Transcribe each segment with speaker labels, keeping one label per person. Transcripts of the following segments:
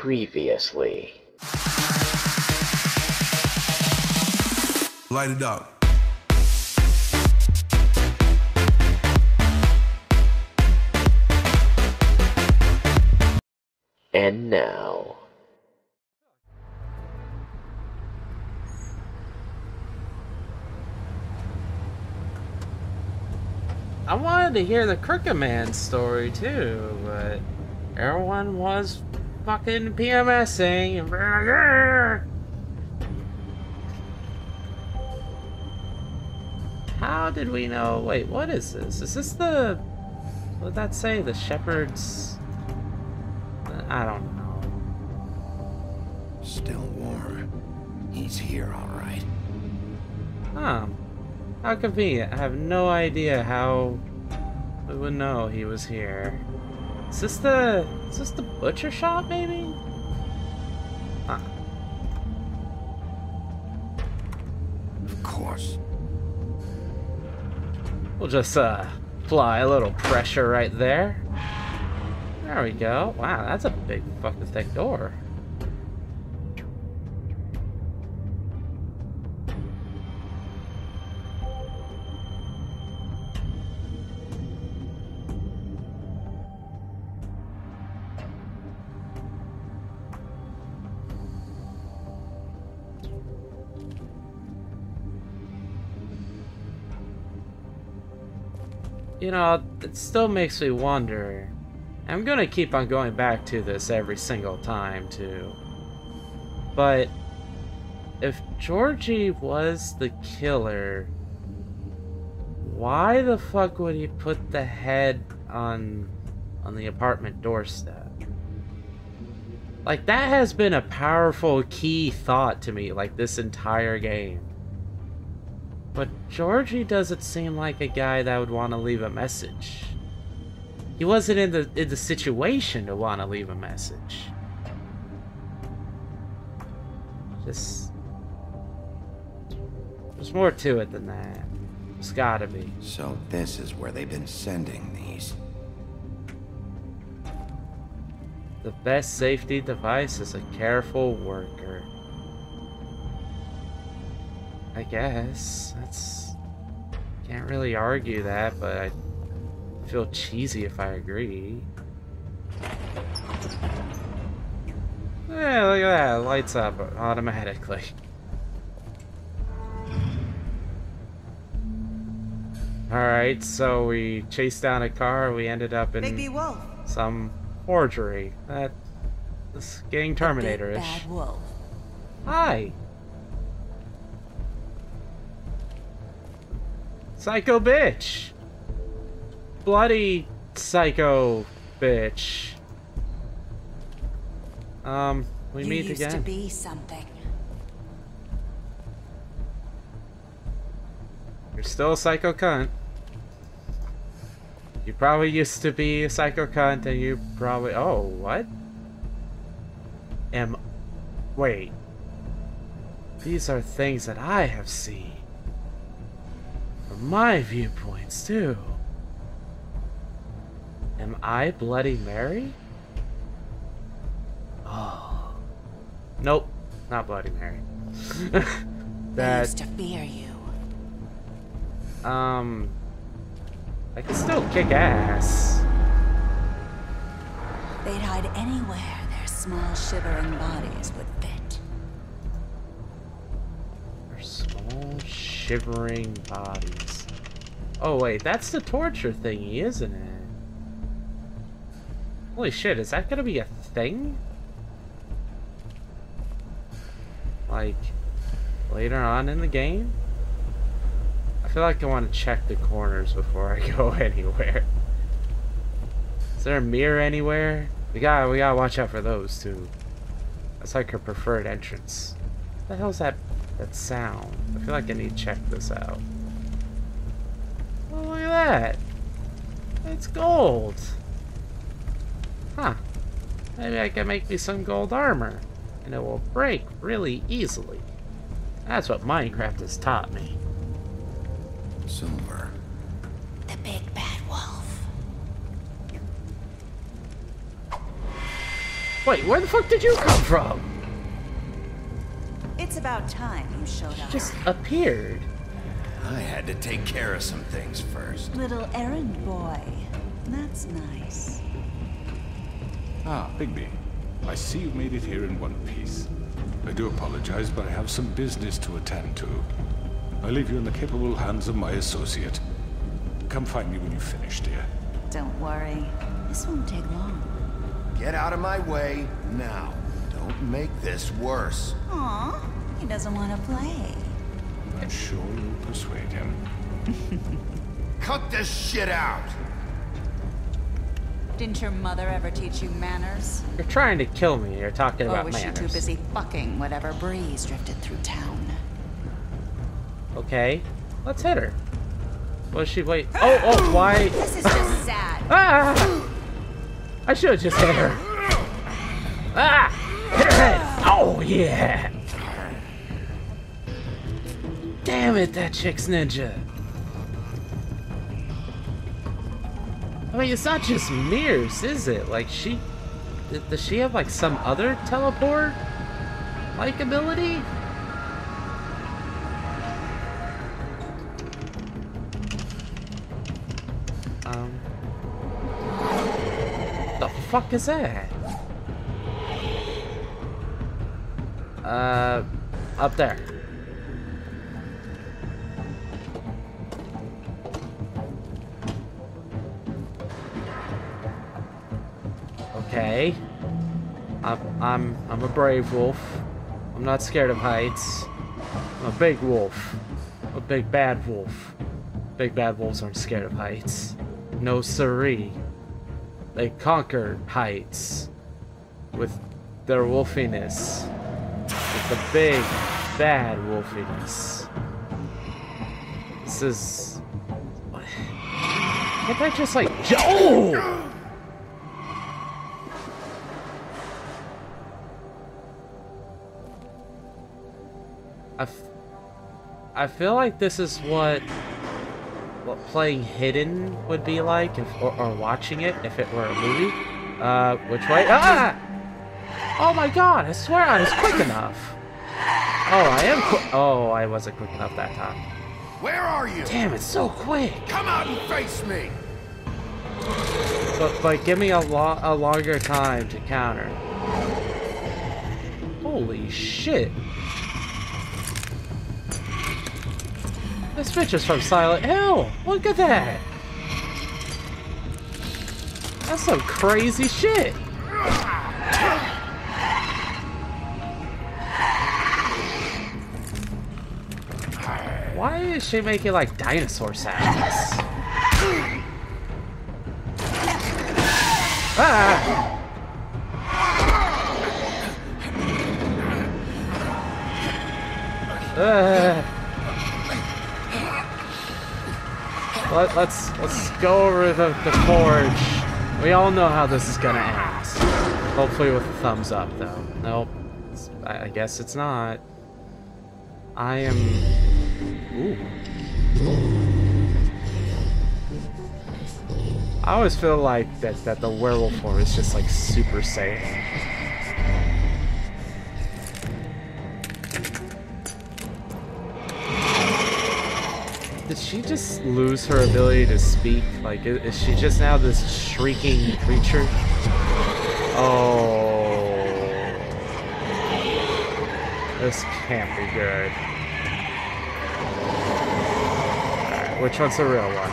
Speaker 1: Previously.
Speaker 2: Light it up.
Speaker 1: And now.
Speaker 3: I wanted to hear the Crooked Man story too, but everyone was fucking PMSing. How did we know? Wait, what is this? Is this the... what did that say? The Shepherd's... I don't know.
Speaker 4: Still warm. He's here, all right.
Speaker 3: Huh. How convenient. I have no idea how we would know he was here. Is this the butcher shop, maybe? Huh.
Speaker 4: Of course.
Speaker 3: We'll just apply a little pressure right there. There we go. Wow, that's a big fucking thick door. You know, it still makes me wonder. I'm gonna keep on going back to this every single time, too. But if Georgie was the killer, why the fuck would he put the head on the apartment doorstep? Like, that has been a powerful key thought to me, like, this entire game. But Georgie doesn't seem like a guy that would want to leave a message. He wasn't in the situation to want to leave a message. Just... there's more to it than that. There's gotta be.
Speaker 4: So this is where they've been sending these.
Speaker 3: The best safety device is a careful worker. I guess. That's... can't really argue that, but I feel cheesy if I agree. Yeah, look at that. It lights up automatically. Alright, so we chased down a car, we ended up in some forgery. This getting Terminator-ish.
Speaker 5: Bad wolf.
Speaker 3: Hi! Psycho bitch! Bloody psycho bitch. We meet again.
Speaker 5: You used to be something.
Speaker 3: You're still a psycho cunt. You probably used to be a psycho cunt and you probably... oh, what? Wait. These are things that I have seen. From my viewpoints, too. Am I Bloody Mary? Oh. Nope. Not Bloody Mary.
Speaker 5: They used to fear you.
Speaker 3: I can still kick ass.
Speaker 5: They'd hide anywhere their small shivering bodies would fit.
Speaker 3: Their small shivering bodies. Oh wait, that's the torture thingy, isn't it? Holy shit, is that gonna be a thing? Like, later on in the game? I feel like I want to check the corners before I go anywhere. Is there a mirror anywhere? We gotta watch out for those too. That's like her preferred entrance. What the hell's that sound? I feel like I need to check this out. Oh, look at that! It's gold! Huh. Maybe I can make me some gold armor. And it will break really easily. That's what Minecraft has taught me.
Speaker 4: Silver.
Speaker 5: The big bad wolf.
Speaker 3: Wait, where the fuck did you come from?
Speaker 5: It's about time you showed up.
Speaker 3: Just appeared.
Speaker 4: I had to take care of some things first.
Speaker 5: Little errand boy. That's nice.
Speaker 1: Ah, Bigby. I see you made it here in one piece. I do apologize, but I have some business to attend to. I leave you in the capable hands of my associate. Come find me when you finish, dear.
Speaker 5: Don't worry. This won't take long.
Speaker 4: Get out of my way now. Don't make this worse.
Speaker 5: Aw, he doesn't want to play.
Speaker 1: I'm sure you'll persuade him.
Speaker 4: Cut this shit out!
Speaker 5: Didn't your mother ever teach you manners?
Speaker 3: You're trying to kill me. You're talking
Speaker 5: Or
Speaker 3: about
Speaker 5: was
Speaker 3: manners.
Speaker 5: she too busy fucking whatever breeze drifted through town?
Speaker 3: Okay, let's hit her. Was she wait? Oh, why?
Speaker 5: This is just sad.
Speaker 3: Ah! I should have just hit her. Ah! Hit her head. Oh yeah. Damn it, that chick's ninja. I mean, it's not just mirrors, is it? Like, does she have, like, some other teleport-like ability? The fuck is that? Up there. Okay. I'm a brave wolf. I'm not scared of heights. I'm a big wolf. A big bad wolf. Big bad wolves aren't scared of heights. No siree. They conquer heights with their wolfiness. With the big bad wolfiness. This is... Can't I just like... Oh! I feel like this is what playing hidden would be like, or watching it if it were a movie. Which way? Ah! Oh my god! I swear I was quick enough. Oh, I am quick. Oh, I wasn't quick enough that time.
Speaker 4: Where are you?
Speaker 3: Damn, it's so quick.
Speaker 4: Come out and face me.
Speaker 3: But give me a longer time to counter. Holy shit. This bitch is from Silent Hill! Look at that! That's some crazy shit! Why is she making like dinosaur sounds? Ah! Let's go over the forge. We all know how this is gonna end. Hopefully with a thumbs up, though. Nope. I guess it's not. I am... Ooh. I always feel like that the werewolf form is just like super safe. Did she just lose her ability to speak? Like, is she just now this shrieking creature? Oh. This can't be good. Alright, which one's the real one?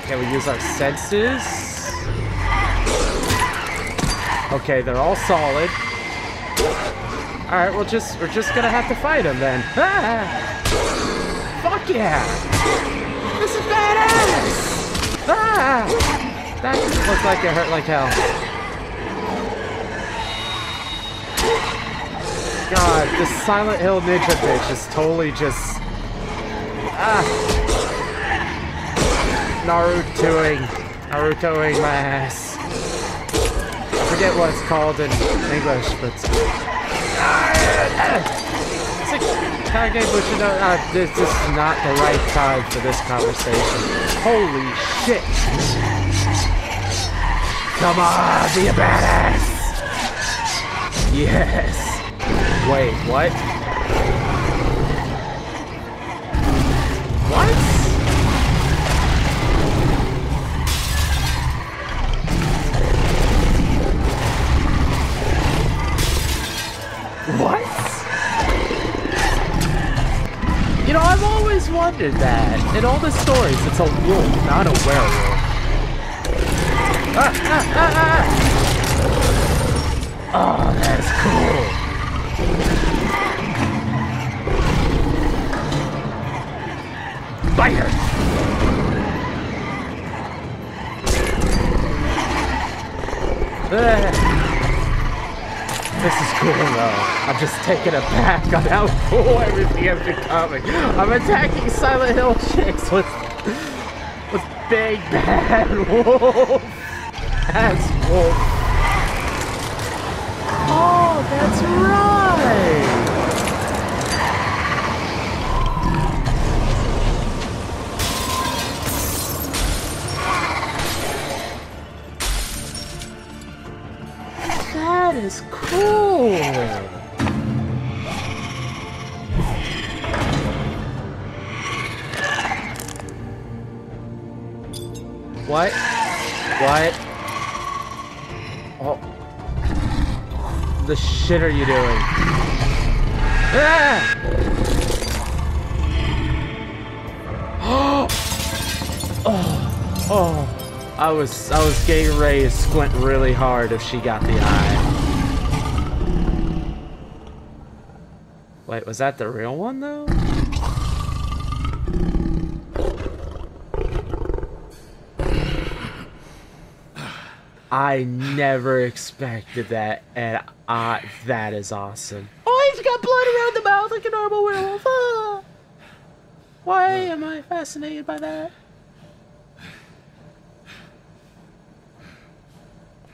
Speaker 3: Can we use our senses? Okay, they're all solid. Alright, we're just gonna have to fight him then. Ah! Fuck yeah! This is badass! Ah! That looked like it hurt like hell. God, this Silent Hill ninja bitch is totally just... Narutoing my ass. I forget what it's called in English, but... It's like Kage Bushido. This is not the right time for this conversation. Holy shit! Come on, be a badass! Yes! Wait, what? What? What? You know, I've always wondered that. In all the stories, it's a wolf, not a werewolf. Oh, that's cool. Bite her. This is cool though. I'm just taken aback on how cool everything is becoming. I'm attacking Silent Hill chicks with big bad wolf. That's wolf. Oh, that's right. That is cool. What? What? Oh. The shit are you doing? Ah! Oh. I was getting ready to squint really hard if she got the eye. Wait, was that the real one though? I never expected that, and that is awesome. Oh, he's got blood around the mouth like a normal werewolf. Ah. Why am I fascinated by that?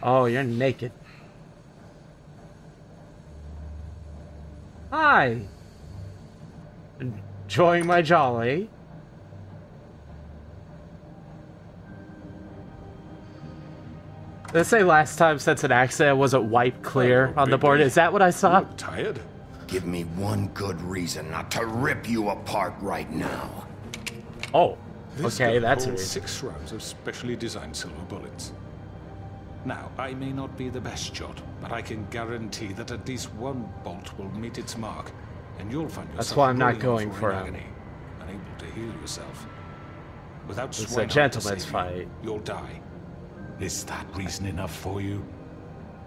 Speaker 3: Oh, you're naked. Hi. Enjoying my jolly. Let's say last time since an accident wasn't wiped clear on the board. Is that what I saw?
Speaker 1: Tired?
Speaker 4: Give me one good reason not to rip you apart right now.
Speaker 3: Oh,
Speaker 1: This
Speaker 3: okay,
Speaker 1: gun
Speaker 3: that's
Speaker 1: holds
Speaker 3: weird.
Speaker 1: 6 rounds of specially designed silver bullets. Now, I may not be the best shot, but I can guarantee that at least one bolt will meet its mark, and you'll find yourself
Speaker 3: That's why I'm not
Speaker 1: rolling
Speaker 3: going
Speaker 1: for
Speaker 3: for
Speaker 1: in
Speaker 3: him.
Speaker 1: agony, unable to heal yourself. Without
Speaker 3: It's a
Speaker 1: swine to
Speaker 3: gentleman's
Speaker 1: save you,
Speaker 3: fight.
Speaker 1: you'll die. Is that reason enough for you?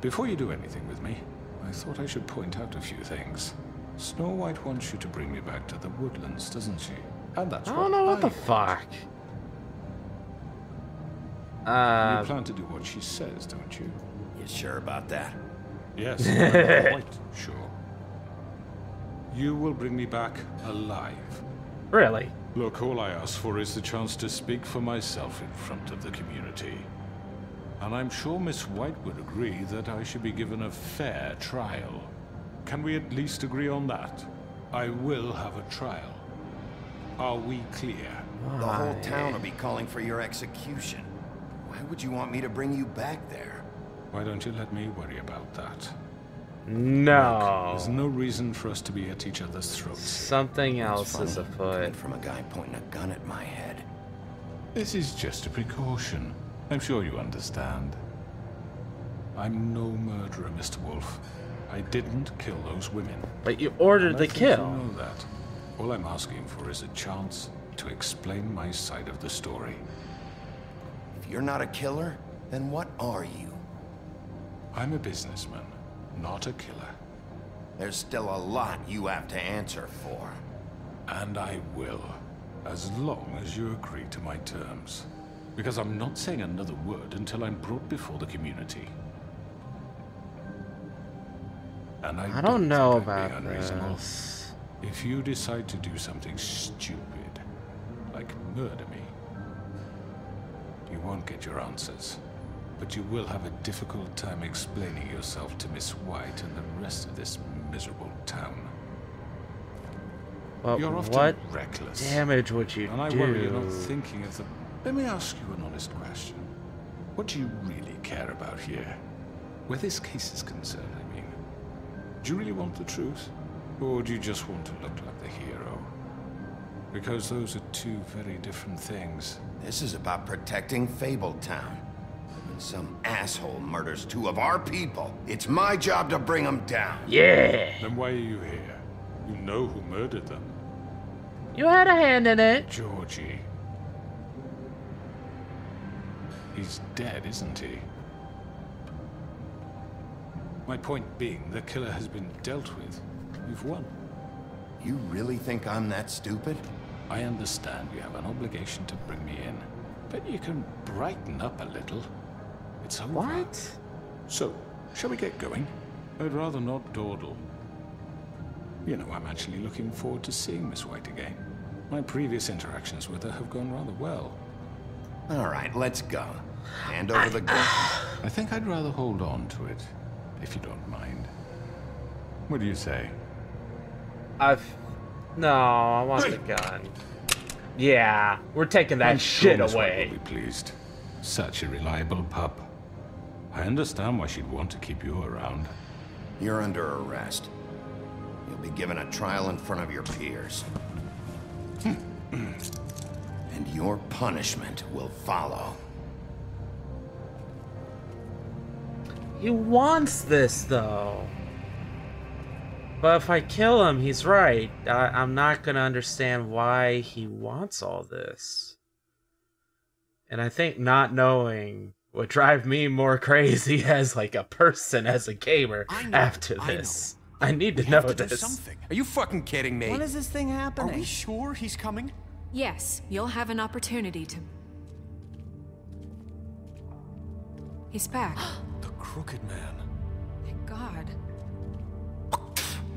Speaker 1: Before you do anything with me, I thought I should point out a few things. Snow White wants you to bring me back to the woodlands, doesn't she? And that's
Speaker 3: I don't know what the
Speaker 1: want.
Speaker 3: fuck.
Speaker 1: You plan to do what she says, don't you?
Speaker 4: You sure about that?
Speaker 1: Yes, I'm quite sure. You will bring me back alive.
Speaker 3: Really?
Speaker 1: Look, all I ask for is the chance to speak for myself in front of the community. And I'm sure Miss White would agree that I should be given a fair trial. Can we at least agree on that? I will have a trial. Are we clear?
Speaker 4: The whole town will be calling for your execution. Why would you want me to bring you back there?
Speaker 1: Why don't you let me worry about that?
Speaker 3: No.
Speaker 1: There's no reason for us to be at each other's throats.
Speaker 3: Something else is
Speaker 4: Funny,
Speaker 3: afoot.
Speaker 4: coming from a guy pointing a gun at my head.
Speaker 1: This is just a precaution. I'm sure you understand. I'm no murderer, Mr. Wolf. I didn't kill those women.
Speaker 3: But you ordered
Speaker 1: And I
Speaker 3: the
Speaker 1: think you
Speaker 3: kill.
Speaker 1: know that. All I'm asking for is a chance to explain my side of the story.
Speaker 4: If you're not a killer, then what are you?
Speaker 1: I'm a businessman, not a killer.
Speaker 4: There's still a lot you have to answer for.
Speaker 1: And I will, as long as you agree to my terms. Because I'm not saying another word until I'm brought before the community. And I
Speaker 3: don't know
Speaker 1: think I'm
Speaker 3: about
Speaker 1: being unreasonable.
Speaker 3: this.
Speaker 1: If you decide to do something stupid, like murder me, you won't get your answers. But you will have a difficult time explaining yourself to Miss White and the rest of this miserable town.
Speaker 3: Well,
Speaker 1: You're often
Speaker 3: what
Speaker 1: reckless.
Speaker 3: damage would you
Speaker 1: And I
Speaker 3: do?
Speaker 1: worry you're not thinking of the... Let me ask you an honest question. What do you really care about here? Where this case is concerned, I mean. Do you really want the truth? Or do you just want to look like the hero? Because those are two very different things.
Speaker 4: This is about protecting Fabletown. When some asshole murders two of our people, it's my job to bring them down.
Speaker 3: Yeah.
Speaker 1: Then why are you here? You know who murdered them.
Speaker 3: You had a hand in it.
Speaker 1: Georgie. He's dead, isn't he? My point being, the killer has been dealt with. You've won.
Speaker 4: You really think I'm that stupid?
Speaker 1: I understand you have an obligation to bring me in, but you can brighten up a little. It's over.
Speaker 3: What?
Speaker 1: So, shall we get going? I'd rather not dawdle. You know, I'm actually looking forward to seeing Miss White again. My previous interactions with her have gone rather well.
Speaker 4: All right, let's go. Hand over the gun.
Speaker 1: I think I'd rather hold on to it, if you don't mind. What do you say?
Speaker 3: No, I want the gun. Yeah, we're taking that shit
Speaker 1: Miss White
Speaker 3: away.
Speaker 1: will be pleased. Such a reliable pup. I understand why she'd want to keep you around.
Speaker 4: You're under arrest. You'll be given a trial in front of your peers. And your punishment will follow.
Speaker 3: He wants this, though. But if I kill him, he's right. I'm not gonna understand why he wants all this. And I think not knowing would drive me more crazy as like a person, as a gamer, after this. I need to know this.
Speaker 2: Something. Are you fucking kidding me?
Speaker 6: When is this thing happening?
Speaker 2: Are we sure he's coming?
Speaker 7: Yes, you'll have an opportunity to... He's back.
Speaker 2: The Crooked Man.
Speaker 7: Thank God.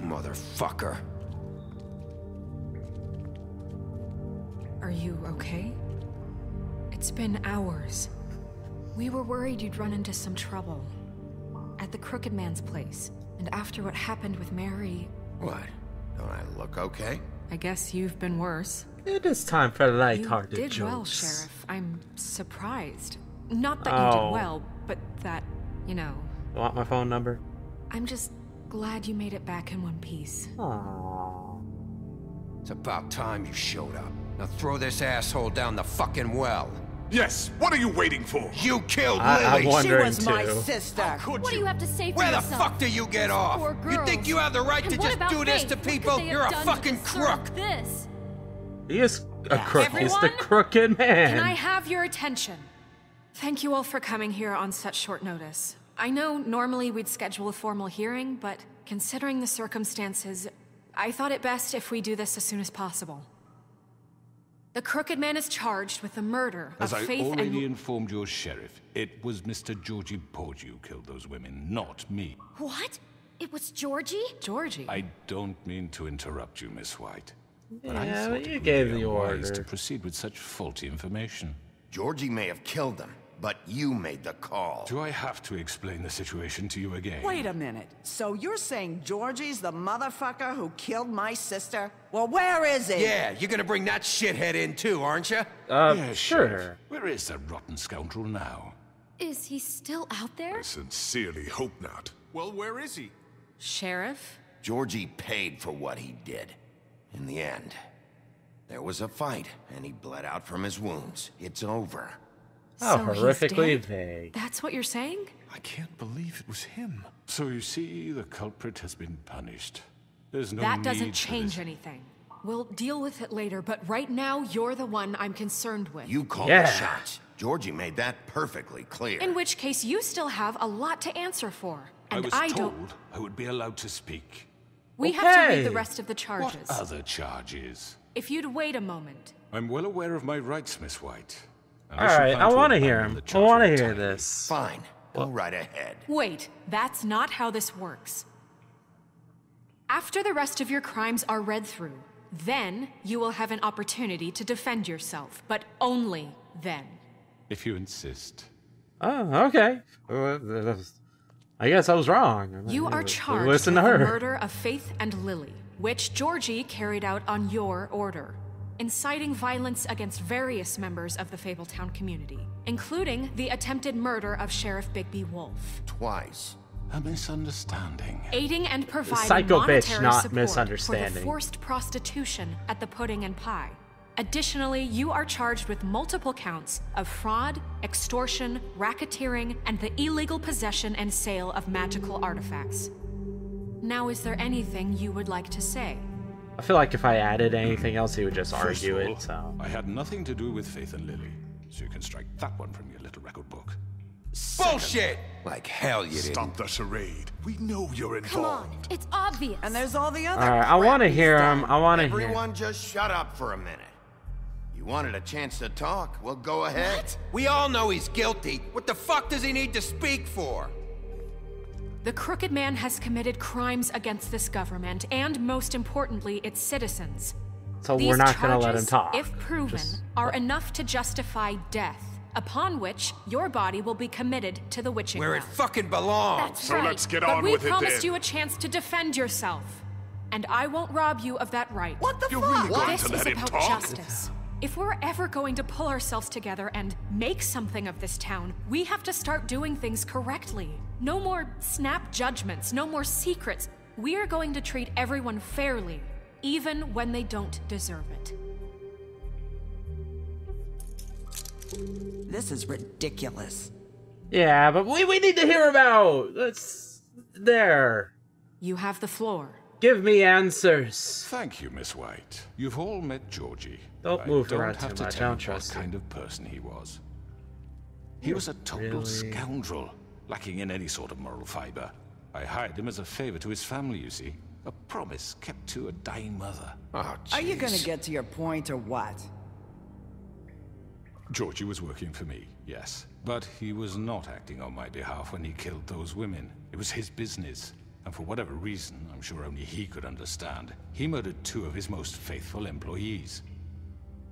Speaker 4: Motherfucker.
Speaker 7: Are you okay? It's been hours. We were worried you'd run into some trouble. At the Crooked Man's place. And after what happened with Mary...
Speaker 4: What? Don't I look okay?
Speaker 7: I guess you've been worse.
Speaker 3: It is time for light-hearted
Speaker 7: You did
Speaker 3: jokes.
Speaker 7: well, Sheriff. I'm surprised. Not that you did well, but that, you know...
Speaker 3: You want my phone number?
Speaker 7: I'm just glad you made it back in one piece.
Speaker 3: Aww.
Speaker 2: It's about time you showed up. Now throw this asshole down the fucking well.
Speaker 8: Yes, what are you waiting for?
Speaker 2: You killed
Speaker 3: I'm
Speaker 2: Lily!
Speaker 3: wondering
Speaker 6: She was my
Speaker 3: too.
Speaker 6: sister.
Speaker 2: Could
Speaker 9: What do you have to say for
Speaker 2: Where the
Speaker 9: yourself?
Speaker 2: fuck do you get off?
Speaker 9: Poor
Speaker 2: You
Speaker 9: girls.
Speaker 2: think you have the right
Speaker 9: And
Speaker 2: to
Speaker 9: what
Speaker 2: just
Speaker 9: about
Speaker 2: do this
Speaker 9: Faith?
Speaker 2: to
Speaker 9: What could
Speaker 2: people?
Speaker 9: they have
Speaker 2: You're a
Speaker 9: done to
Speaker 2: fucking
Speaker 9: deserve
Speaker 2: crook!
Speaker 9: This?
Speaker 3: He is a crook. He's the
Speaker 7: Everyone?
Speaker 3: Crooked Man.
Speaker 7: Can I have your attention? Thank you all for coming here on such short notice. I know normally we'd schedule a formal hearing, but considering the circumstances, I thought it best if we do this as soon as possible. The Crooked Man is charged with the murder
Speaker 1: As
Speaker 7: of
Speaker 1: I
Speaker 7: Faith
Speaker 1: already
Speaker 7: and...
Speaker 1: informed your sheriff, it was Mr. Georgie Porgy who killed those women, not me.
Speaker 9: What? It was Georgie?
Speaker 7: Georgie.
Speaker 1: I don't mean to interrupt you, Miss White. But
Speaker 3: Yeah,
Speaker 1: I thought
Speaker 3: but
Speaker 1: it
Speaker 3: you
Speaker 1: would
Speaker 3: gave
Speaker 1: be
Speaker 3: the
Speaker 1: unwise
Speaker 3: order.
Speaker 1: to proceed with such faulty information.
Speaker 4: Georgie may have killed them, but you made the call.
Speaker 1: Do I have to explain the situation to you again?
Speaker 6: Wait a minute. So you're saying Georgie's the motherfucker who killed my sister? Well, where is he?
Speaker 2: Yeah, you're gonna bring that shithead in too, aren't you?
Speaker 1: Yes,
Speaker 3: sure.
Speaker 1: Sheriff. Where is that rotten scoundrel now?
Speaker 9: Is he still out there?
Speaker 8: I sincerely hope not. Well, where is he?
Speaker 7: Sheriff?
Speaker 4: Georgie paid for what he did. In the end, there was a fight, and he bled out from his wounds. It's over.
Speaker 3: How
Speaker 7: So he's
Speaker 3: horrifically
Speaker 7: dead?
Speaker 3: vague.
Speaker 7: That's what you're saying?
Speaker 8: I can't believe it was him.
Speaker 1: So you see, the culprit has been punished. There's no
Speaker 7: That
Speaker 1: need
Speaker 7: doesn't
Speaker 1: for
Speaker 7: change
Speaker 1: this.
Speaker 7: anything. We'll deal with it later, but right now, you're the one I'm concerned with.
Speaker 4: You called
Speaker 3: Yeah.
Speaker 4: the shots. Georgie made that perfectly clear.
Speaker 7: In which case, you still have a lot to answer for.
Speaker 1: I
Speaker 7: And
Speaker 1: was
Speaker 7: I
Speaker 1: told
Speaker 7: don't...
Speaker 1: I would be allowed to speak.
Speaker 7: We have to
Speaker 3: Okay.
Speaker 7: read the rest of the charges.
Speaker 1: What other charges?
Speaker 7: If you'd wait a moment.
Speaker 1: I'm well aware of my rights, Miss White. And
Speaker 3: All
Speaker 1: shall
Speaker 3: right,
Speaker 1: plan
Speaker 3: I
Speaker 1: to
Speaker 3: want to hear
Speaker 1: abandon
Speaker 3: him.
Speaker 1: the
Speaker 3: I want to
Speaker 1: charge
Speaker 3: hear
Speaker 1: entirely.
Speaker 3: this.
Speaker 4: Fine. Go right ahead.
Speaker 7: Wait, that's not how this works. After the rest of your crimes are read through, then you will have an opportunity to defend yourself, but only then.
Speaker 1: If you insist.
Speaker 3: Oh, okay. I guess I was wrong.
Speaker 7: You are charged
Speaker 3: Listen
Speaker 7: with
Speaker 3: to
Speaker 7: the
Speaker 3: her.
Speaker 7: murder of Faith and Lily, which Georgie carried out on your order. inciting violence against various members of the Fabletown community, including the attempted murder of Sheriff Bigby Wolf.
Speaker 4: Twice.
Speaker 1: A misunderstanding.
Speaker 7: Aiding and providing
Speaker 3: Psycho bitch,
Speaker 7: monetary
Speaker 3: not
Speaker 7: support
Speaker 3: misunderstanding.
Speaker 7: for the forced prostitution at the Pudding and Pie. Additionally, you are charged with multiple counts of fraud, extortion, racketeering, and the illegal possession and sale of magical artifacts. Now, is there anything you would like to say?
Speaker 3: I feel like if I added anything else, he would just
Speaker 1: First
Speaker 3: argue
Speaker 1: of all,
Speaker 3: it, so...
Speaker 1: I had nothing to do with Faith and Lily, so you can strike that one from your little record book.
Speaker 2: Bullshit! Like hell you didn't.
Speaker 8: Stop the charade. We know you're
Speaker 9: Come
Speaker 8: involved.
Speaker 9: on, it's obvious.
Speaker 6: And there's all the other
Speaker 3: Alright, I want to hear him. I want to hear.
Speaker 4: Everyone just shut up for a minute. You wanted a chance to talk? Well, go ahead.
Speaker 9: What?
Speaker 2: We all know he's guilty. What the fuck does he need to speak for?
Speaker 7: The Crooked Man has committed crimes against this government and, most importantly, its citizens.
Speaker 3: So
Speaker 7: These
Speaker 3: we're not going to let him
Speaker 7: charges,
Speaker 3: talk.
Speaker 7: if proven,
Speaker 3: Just-
Speaker 7: are enough to justify death, upon which your body will be committed to the witching
Speaker 2: Where it
Speaker 7: well.
Speaker 2: fucking belongs.
Speaker 7: That's
Speaker 8: So
Speaker 7: right.
Speaker 8: let's get
Speaker 7: but
Speaker 8: on
Speaker 7: we
Speaker 8: with it
Speaker 7: promised
Speaker 8: then.
Speaker 7: you a chance to defend yourself, and I won't rob you of that right.
Speaker 6: What the
Speaker 8: You're
Speaker 6: fuck?
Speaker 8: really going
Speaker 7: This
Speaker 8: to
Speaker 7: is
Speaker 8: let him
Speaker 7: about
Speaker 8: talk?
Speaker 7: justice. If we're ever going to pull ourselves together and make something of this town, we have to start doing things correctly. No more snap judgments, no more secrets. We are going to treat everyone fairly, even when they don't deserve it.
Speaker 6: This is ridiculous.
Speaker 3: Yeah, but we need to hear him out. Let's... There.
Speaker 7: You have the floor.
Speaker 3: Give me answers.
Speaker 1: Thank you, Miss White. You've all met Georgie.
Speaker 3: Don't
Speaker 1: I
Speaker 3: move
Speaker 1: don't
Speaker 3: around
Speaker 1: have
Speaker 3: too
Speaker 1: to
Speaker 3: much. I
Speaker 1: tell
Speaker 3: don't
Speaker 1: you
Speaker 3: trust
Speaker 1: what
Speaker 3: you.
Speaker 1: kind of person he was. He was a total
Speaker 3: really-
Speaker 1: scoundrel, lacking in any sort of moral fiber. I hired him as a favor to his family, you see. A promise kept to a dying mother.
Speaker 2: Oh,
Speaker 6: Are you gonna
Speaker 2: jeez.
Speaker 6: get to your point or what?
Speaker 1: Georgie was working for me, yes. But he was not acting on my behalf when he killed those women. It was his business. And for whatever reason, I'm sure only he could understand, he murdered 2 of his most faithful employees.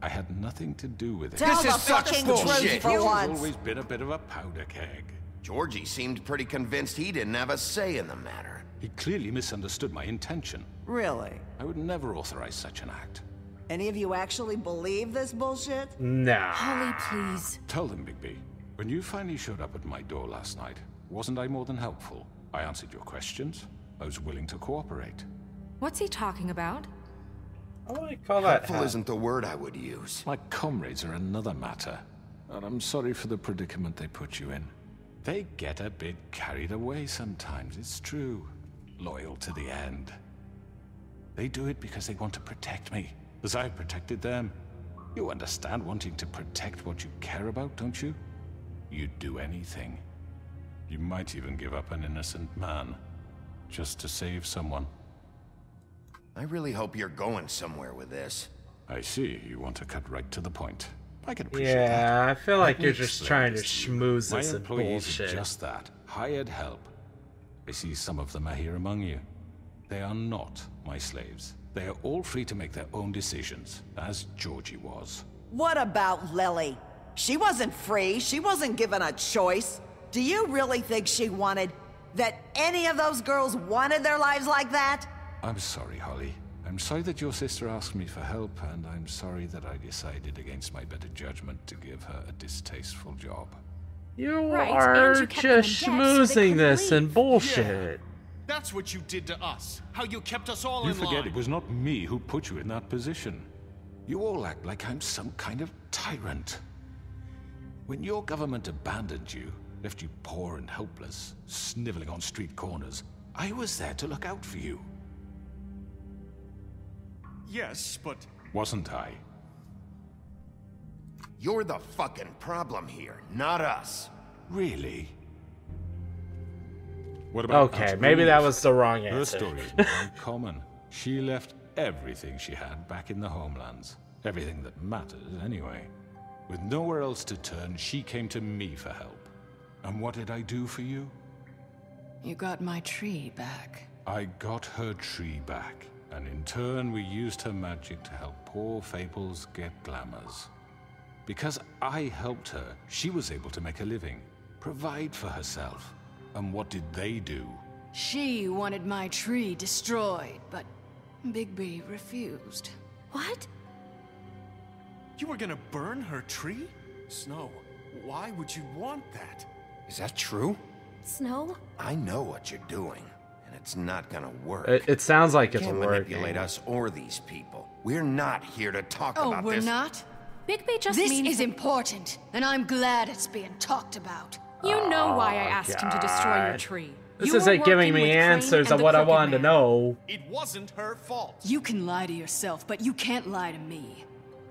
Speaker 1: I had nothing to do with it.
Speaker 6: Tell
Speaker 2: This
Speaker 6: the
Speaker 2: is such
Speaker 6: fucking
Speaker 2: bullshit.
Speaker 6: truth for
Speaker 1: He's
Speaker 6: once.
Speaker 1: always been a bit of a powder keg.
Speaker 4: Georgie seemed pretty convinced he didn't have a say in the matter.
Speaker 1: He clearly misunderstood my intention.
Speaker 6: Really?
Speaker 1: I would never authorize such an act.
Speaker 6: Any of you actually believe this bullshit?
Speaker 3: Nah.
Speaker 7: Holly, please.
Speaker 1: Tell them, Bigby, when you finally showed up at my door last night, wasn't I more than helpful? I answered your questions. I was willing to cooperate.
Speaker 7: What's he talking about?
Speaker 3: I want to call that
Speaker 4: Helpful isn't the word I would use.
Speaker 1: My comrades are another matter, and I'm sorry for the predicament they put you in. They get a bit carried away sometimes, it's true. Loyal to the end. They do it because they want to protect me, as I've protected them. You understand wanting to protect what you care about, don't you? You'd do anything. You might even give up an innocent man, just to save someone.
Speaker 4: I really hope you're going somewhere with this.
Speaker 1: I see, you want to cut right to the point. I can appreciate that.
Speaker 3: Yeah, I feel like
Speaker 1: Let
Speaker 3: you're
Speaker 1: me
Speaker 3: just
Speaker 1: explain
Speaker 3: trying to
Speaker 1: this to you.
Speaker 3: schmooze
Speaker 1: My
Speaker 3: this and
Speaker 1: employees
Speaker 3: bullshit.
Speaker 1: are just that, hired help. I see some of them are here among you. They are not my slaves. They are all free to make their own decisions, as Georgie was.
Speaker 6: What about Lily? She wasn't free. She wasn't given a choice. Do you really think she wanted... that any of those girls wanted their lives like that?
Speaker 1: I'm sorry, Holly. I'm sorry that your sister asked me for help, and I'm sorry that I decided against my better judgment to give her a distasteful job.
Speaker 3: You
Speaker 7: Right, and
Speaker 3: are
Speaker 7: you kept them in
Speaker 3: just
Speaker 7: debt so they
Speaker 3: schmoozing
Speaker 7: couldn't
Speaker 3: this and
Speaker 7: leave.
Speaker 3: bullshit.
Speaker 8: That's what you did to us. How you kept us all
Speaker 1: You
Speaker 8: in
Speaker 1: forget
Speaker 8: line.
Speaker 1: it was not me who put you in that position. You all act like I'm some kind of tyrant. When your government abandoned you, left you poor and helpless, sniveling on street corners, I was there to look out for you.
Speaker 8: Yes, but...
Speaker 1: Wasn't I?
Speaker 4: You're the fucking problem here, not us.
Speaker 1: Really? What about
Speaker 3: Okay,
Speaker 1: Aunt
Speaker 3: maybe that
Speaker 1: Louise?
Speaker 3: was the wrong
Speaker 1: Her
Speaker 3: answer.
Speaker 1: story is very common. She left everything she had back in the homelands. Everything that matters, anyway. With nowhere else to turn, she came to me for help. And what did I do for you?
Speaker 5: You got my tree back.
Speaker 1: I got her tree back, and in turn we used her magic to help poor Fables get glamours. Because I helped her, she was able to make a living, provide for herself. And what did they do?
Speaker 5: She wanted my tree destroyed, but Bigby refused.
Speaker 9: What?
Speaker 8: You were gonna burn her tree? Snow, why would you want that?
Speaker 2: Is that true?
Speaker 9: Snow?
Speaker 4: I know what you're doing, and it's not gonna work.
Speaker 3: It sounds like
Speaker 4: You
Speaker 3: it's
Speaker 4: can't
Speaker 3: working.
Speaker 4: manipulate us or these people. We're not here to talk
Speaker 10: Oh,
Speaker 4: about
Speaker 10: we're
Speaker 4: this.
Speaker 10: not?
Speaker 7: Bigby just
Speaker 10: This
Speaker 7: means
Speaker 10: is important, and I'm glad it's being talked about.
Speaker 7: you know why I asked him to destroy your
Speaker 3: God.
Speaker 7: tree.
Speaker 3: This
Speaker 7: You were
Speaker 3: isn't giving
Speaker 7: working
Speaker 3: me
Speaker 7: with Crane
Speaker 3: answers
Speaker 7: and
Speaker 3: of
Speaker 7: the
Speaker 3: what I
Speaker 7: Crooked
Speaker 3: wanted to
Speaker 7: Man.
Speaker 3: know.
Speaker 8: It wasn't her fault.
Speaker 10: You can lie to yourself, but you can't lie to me.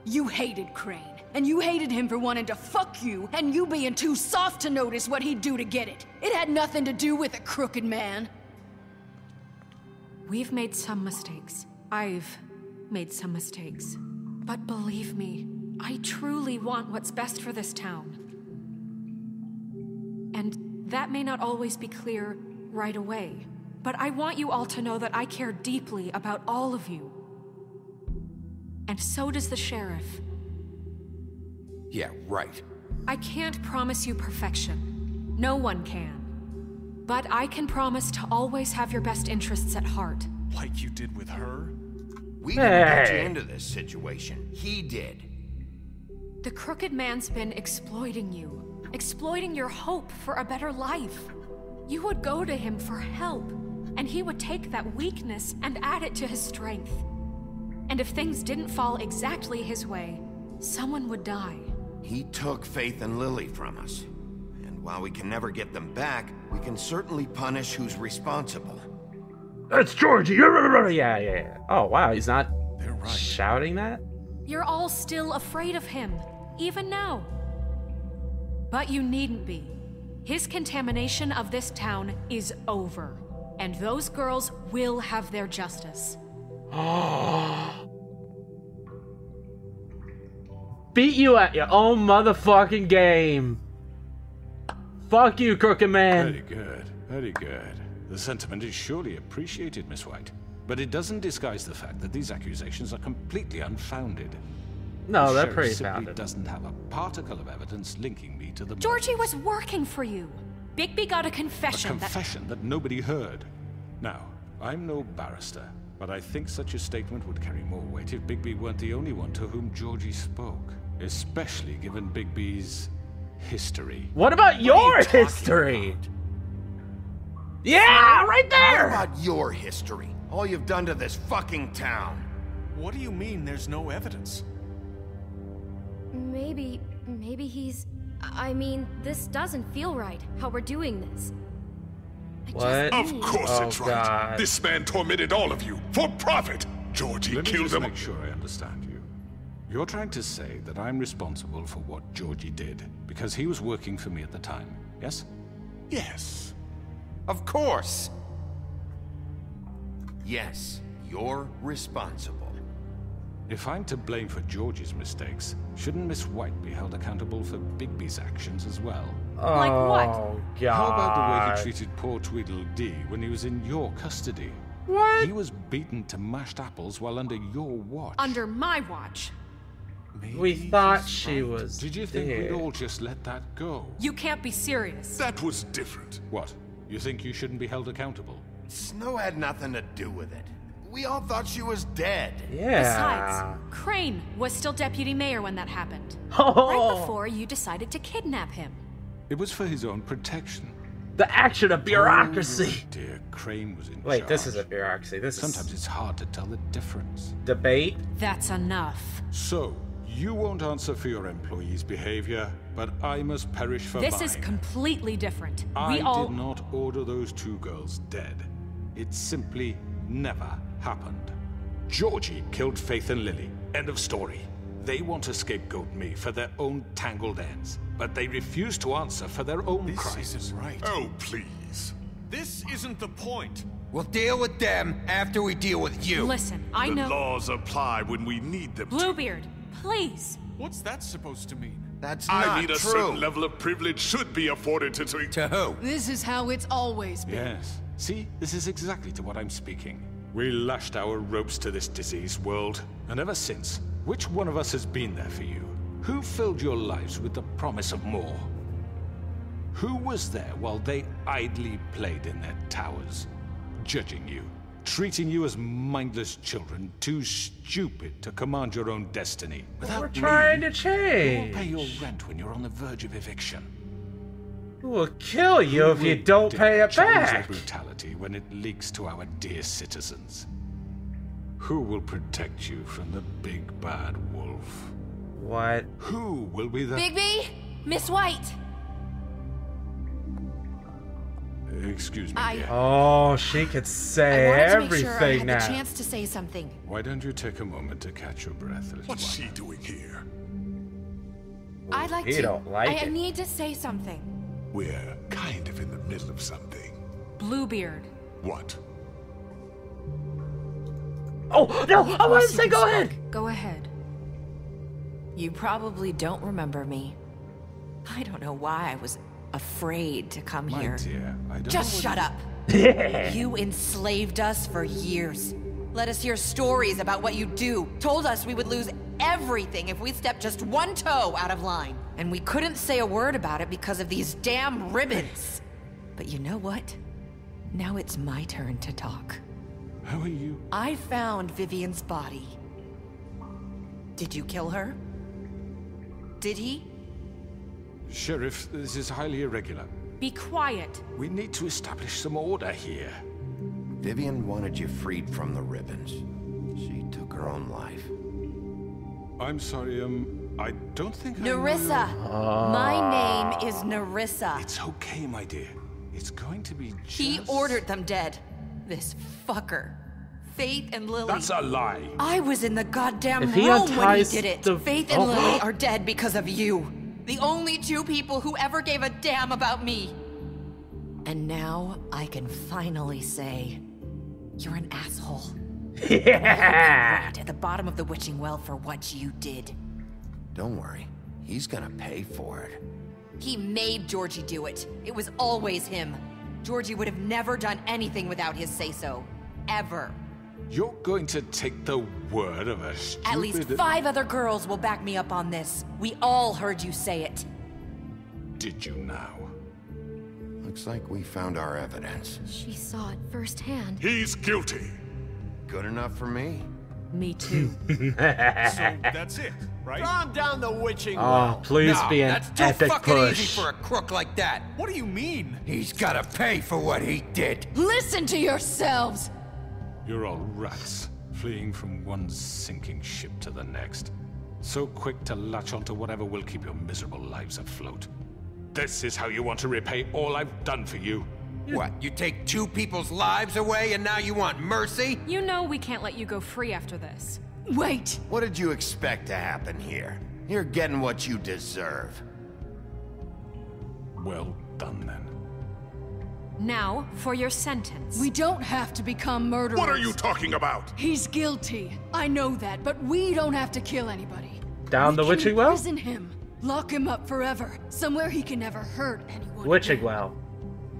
Speaker 10: You hated Crane, and you hated him for wanting to fuck you, and you being too soft to notice what he'd do to get it. It had nothing to do with a crooked man.
Speaker 7: We've made some mistakes. I've made some mistakes. But believe me, I truly want what's best for this town. And that may not always be clear right away, but I want you all to know that I care deeply about all of you. And so does the sheriff.
Speaker 2: Yeah, right.
Speaker 7: I can't promise you perfection. No one can. But I can promise to always have your best interests at heart.
Speaker 8: Like you did with her?
Speaker 4: We didn't get you
Speaker 3: Hey.
Speaker 4: into this situation. He did.
Speaker 7: The Crooked Man's been exploiting you, exploiting your hope for a better life. You would go to him for help, and he would take that weakness and add it to his strength. And if things didn't fall exactly his way, someone would die.
Speaker 4: He took Faith and Lily from us. And while we can never get them back, we can certainly punish who's responsible.
Speaker 3: That's Georgie. Yeah. Oh wow, he's not
Speaker 8: They're right.
Speaker 3: shouting that.
Speaker 7: You're all still afraid of him, even now. But you needn't be. His contamination of this town is over, and those girls will have their justice.
Speaker 3: Beat you at your own motherfucking game. Fuck you, Crooked Man.
Speaker 1: Very good, very good. The sentiment is surely appreciated, Miss White. But it doesn't disguise the fact that these accusations are completely unfounded.
Speaker 3: No,
Speaker 1: The
Speaker 3: they're
Speaker 1: sheriff
Speaker 3: pretty
Speaker 1: simply
Speaker 3: founded.
Speaker 1: doesn't have a particle of evidence linking me to the
Speaker 7: Georgie
Speaker 1: murders.
Speaker 7: was working for you. Bigby got a
Speaker 1: A
Speaker 7: confession
Speaker 1: confession that nobody heard. Now, I'm no barrister, but I think such a statement would carry more weight if Bigby weren't the only one to whom Georgie spoke. Especially given Bigby's history.
Speaker 3: What about your
Speaker 4: talking
Speaker 3: history? Yeah, right
Speaker 4: What
Speaker 3: there.
Speaker 4: about your history? All you've done to this fucking town.
Speaker 8: What do you mean there's no evidence?
Speaker 9: Maybe he's... I mean, this doesn't feel right, how we're doing this.
Speaker 3: What?
Speaker 8: Of course
Speaker 3: Oh,
Speaker 8: it's right.
Speaker 3: God.
Speaker 8: This man tormented all of you for profit. Georgie
Speaker 1: Let me
Speaker 8: killed
Speaker 1: just
Speaker 8: them.
Speaker 1: make sure I understand you. You're trying to say that I'm responsible for what Georgie did because he was working for me at the time, yes?
Speaker 8: Yes.
Speaker 4: Of course. Yes, you're responsible.
Speaker 1: If I'm to blame for Georgie's mistakes, shouldn't Miss White be held accountable for Bigby's actions as well?
Speaker 7: Like what?
Speaker 3: Oh, God.
Speaker 1: How about the way he treated poor Tweedledee when he was in your custody?
Speaker 3: What?
Speaker 1: He was beaten to mashed apples while under your watch.
Speaker 7: under my watch.
Speaker 3: We thought she was
Speaker 1: Did you think
Speaker 3: dead.
Speaker 1: we'd all just let that go?
Speaker 7: You can't be serious.
Speaker 8: That was different.
Speaker 1: What? You think you shouldn't be held accountable?
Speaker 4: Snow had nothing to do with it. We all thought she was dead.
Speaker 3: Yeah.
Speaker 7: Besides, Crane was still deputy mayor when that happened.
Speaker 3: Oh.
Speaker 7: Right before you decided to kidnap him.
Speaker 1: It was for his own protection.
Speaker 3: The action of bureaucracy.
Speaker 1: Oh, dear, Crane was in
Speaker 3: Wait,
Speaker 1: charge.
Speaker 3: this is a bureaucracy. This
Speaker 1: Sometimes
Speaker 3: is
Speaker 1: it's hard to tell the difference.
Speaker 3: debate.
Speaker 7: That's enough.
Speaker 1: So, you won't answer for your employees' behavior, but I must perish for
Speaker 7: This
Speaker 1: mine.
Speaker 7: is completely different.
Speaker 1: I
Speaker 7: We all...
Speaker 1: did not order those two girls dead. It simply never happened. Georgie killed Faith and Lily. End of story. They want to scapegoat me for their own tangled ends, but they refuse to answer for their own
Speaker 8: This
Speaker 1: crimes.
Speaker 8: isn't right. Oh, please. This isn't the point.
Speaker 2: We'll deal with them after we deal with you.
Speaker 7: Listen, I
Speaker 8: The
Speaker 7: know...
Speaker 8: laws apply when we need them to.
Speaker 7: Bluebeard, please.
Speaker 8: What's that supposed to mean?
Speaker 4: That's
Speaker 8: I
Speaker 4: not
Speaker 8: mean, a
Speaker 4: true.
Speaker 8: certain level of privilege should be afforded to...
Speaker 2: To who?
Speaker 10: This is how it's always been.
Speaker 1: Yes. See, this is exactly to what I'm speaking. We lashed our ropes to this diseased world, and ever since, which one of us has been there for you? Who filled your lives with the promise of more? Who was there while they idly played in their towers, judging you, treating you as mindless children, too stupid to command your own destiny.
Speaker 3: We're trying to
Speaker 1: Who will
Speaker 3: change.
Speaker 1: pay your rent when you're on the verge of eviction?
Speaker 3: We'll kill you if you
Speaker 1: Who
Speaker 3: don't
Speaker 1: dare
Speaker 3: pay it
Speaker 1: challenge
Speaker 3: back.
Speaker 1: their brutality when it leaks to our dear citizens? Who will protect you from the big bad wolf?
Speaker 3: What?
Speaker 1: Who will be the...
Speaker 11: Bigby! Miss White!
Speaker 1: Excuse me, dear.
Speaker 3: Oh, she could say
Speaker 11: I wanted to make
Speaker 3: everything
Speaker 11: sure I had
Speaker 3: now.
Speaker 11: the chance to say something.
Speaker 1: Why don't you take a moment to catch your breath, little
Speaker 8: What's
Speaker 1: one?
Speaker 8: she doing here?
Speaker 11: I'd like
Speaker 3: he
Speaker 11: to.
Speaker 3: don't like
Speaker 11: I
Speaker 3: it.
Speaker 11: need to say something.
Speaker 8: We're kind of in the middle of something.
Speaker 7: Bluebeard.
Speaker 8: What?
Speaker 3: Oh, no! I wanted to
Speaker 7: You
Speaker 3: say
Speaker 7: can
Speaker 3: go
Speaker 7: speak.
Speaker 3: ahead!
Speaker 7: Go ahead.
Speaker 11: You probably don't remember me. I don't know why I was afraid to come
Speaker 1: My
Speaker 11: here.
Speaker 1: dear, I don't
Speaker 11: Just
Speaker 1: know
Speaker 11: shut up. You enslaved us for years. Let us hear stories about what you do. Told us we would lose everything if we stepped just one toe out of line. And we couldn't say a word about it because of these damn ribbons. But you know what? Now it's my turn to talk.
Speaker 1: How are you?
Speaker 11: I found Vivian's body. Did you kill her? Did he?
Speaker 1: Sheriff, this is highly irregular.
Speaker 7: Be quiet.
Speaker 1: We need to establish some order here.
Speaker 4: Vivian wanted you freed from the ribbons. She took her own life.
Speaker 1: I'm sorry, I don't think I know
Speaker 11: Nerissa! My name is Nerissa.
Speaker 1: It's okay, my dear. It's going to be just...
Speaker 11: He ordered them dead. This fucker. Faith and Lily.
Speaker 1: That's a lie.
Speaker 11: I was in the goddamn
Speaker 3: If he
Speaker 11: room when he
Speaker 3: unties
Speaker 11: did it.
Speaker 3: the-
Speaker 11: Faith and
Speaker 3: Oh.
Speaker 11: Lily are dead because of you. The only two people who ever gave a damn about me. And now I can finally say, you're an asshole.
Speaker 3: Yeah!
Speaker 11: Right at the bottom of the witching well for what you did.
Speaker 4: Don't worry, he's gonna pay for it.
Speaker 11: He made Georgie do it. It was always him. Georgie would have never done anything without his say-so. Ever.
Speaker 1: You're going to take the word of a stupid...
Speaker 11: At least 5 other girls will back me up on this. We all heard you say it.
Speaker 1: Did you now?
Speaker 4: Looks like we found our evidence.
Speaker 9: She saw it firsthand.
Speaker 8: He's guilty.
Speaker 4: Good enough for me.
Speaker 11: Me too.
Speaker 8: So that's it, right?
Speaker 2: Calm down the witching
Speaker 3: Oh,
Speaker 2: well.
Speaker 3: please
Speaker 2: No,
Speaker 3: be an
Speaker 2: that's too
Speaker 3: epic
Speaker 2: fucking
Speaker 3: push.
Speaker 2: easy for a crook like that.
Speaker 8: What do you mean?
Speaker 2: He's gotta pay for what he did.
Speaker 10: Listen to yourselves!
Speaker 1: You're all rats, fleeing from one sinking ship to the next. So quick to latch onto whatever will keep your miserable lives afloat. This is how you want to repay all I've done for you?
Speaker 2: What, you take 2 people's lives away and now you want mercy?
Speaker 7: You know we can't let you go free after this.
Speaker 10: Wait!
Speaker 4: What did you expect to happen here? You're getting what you deserve.
Speaker 1: Well done, then.
Speaker 7: Now, for your sentence.
Speaker 10: We don't have to become murderers.
Speaker 8: What are you talking about?
Speaker 10: He's guilty. I know that, but we don't have to kill anybody.
Speaker 3: Down the
Speaker 10: We
Speaker 3: witching
Speaker 10: can
Speaker 3: well?
Speaker 10: imprison him. Lock him up forever. Somewhere he can never hurt anyone.
Speaker 3: Witching
Speaker 10: again.
Speaker 3: well.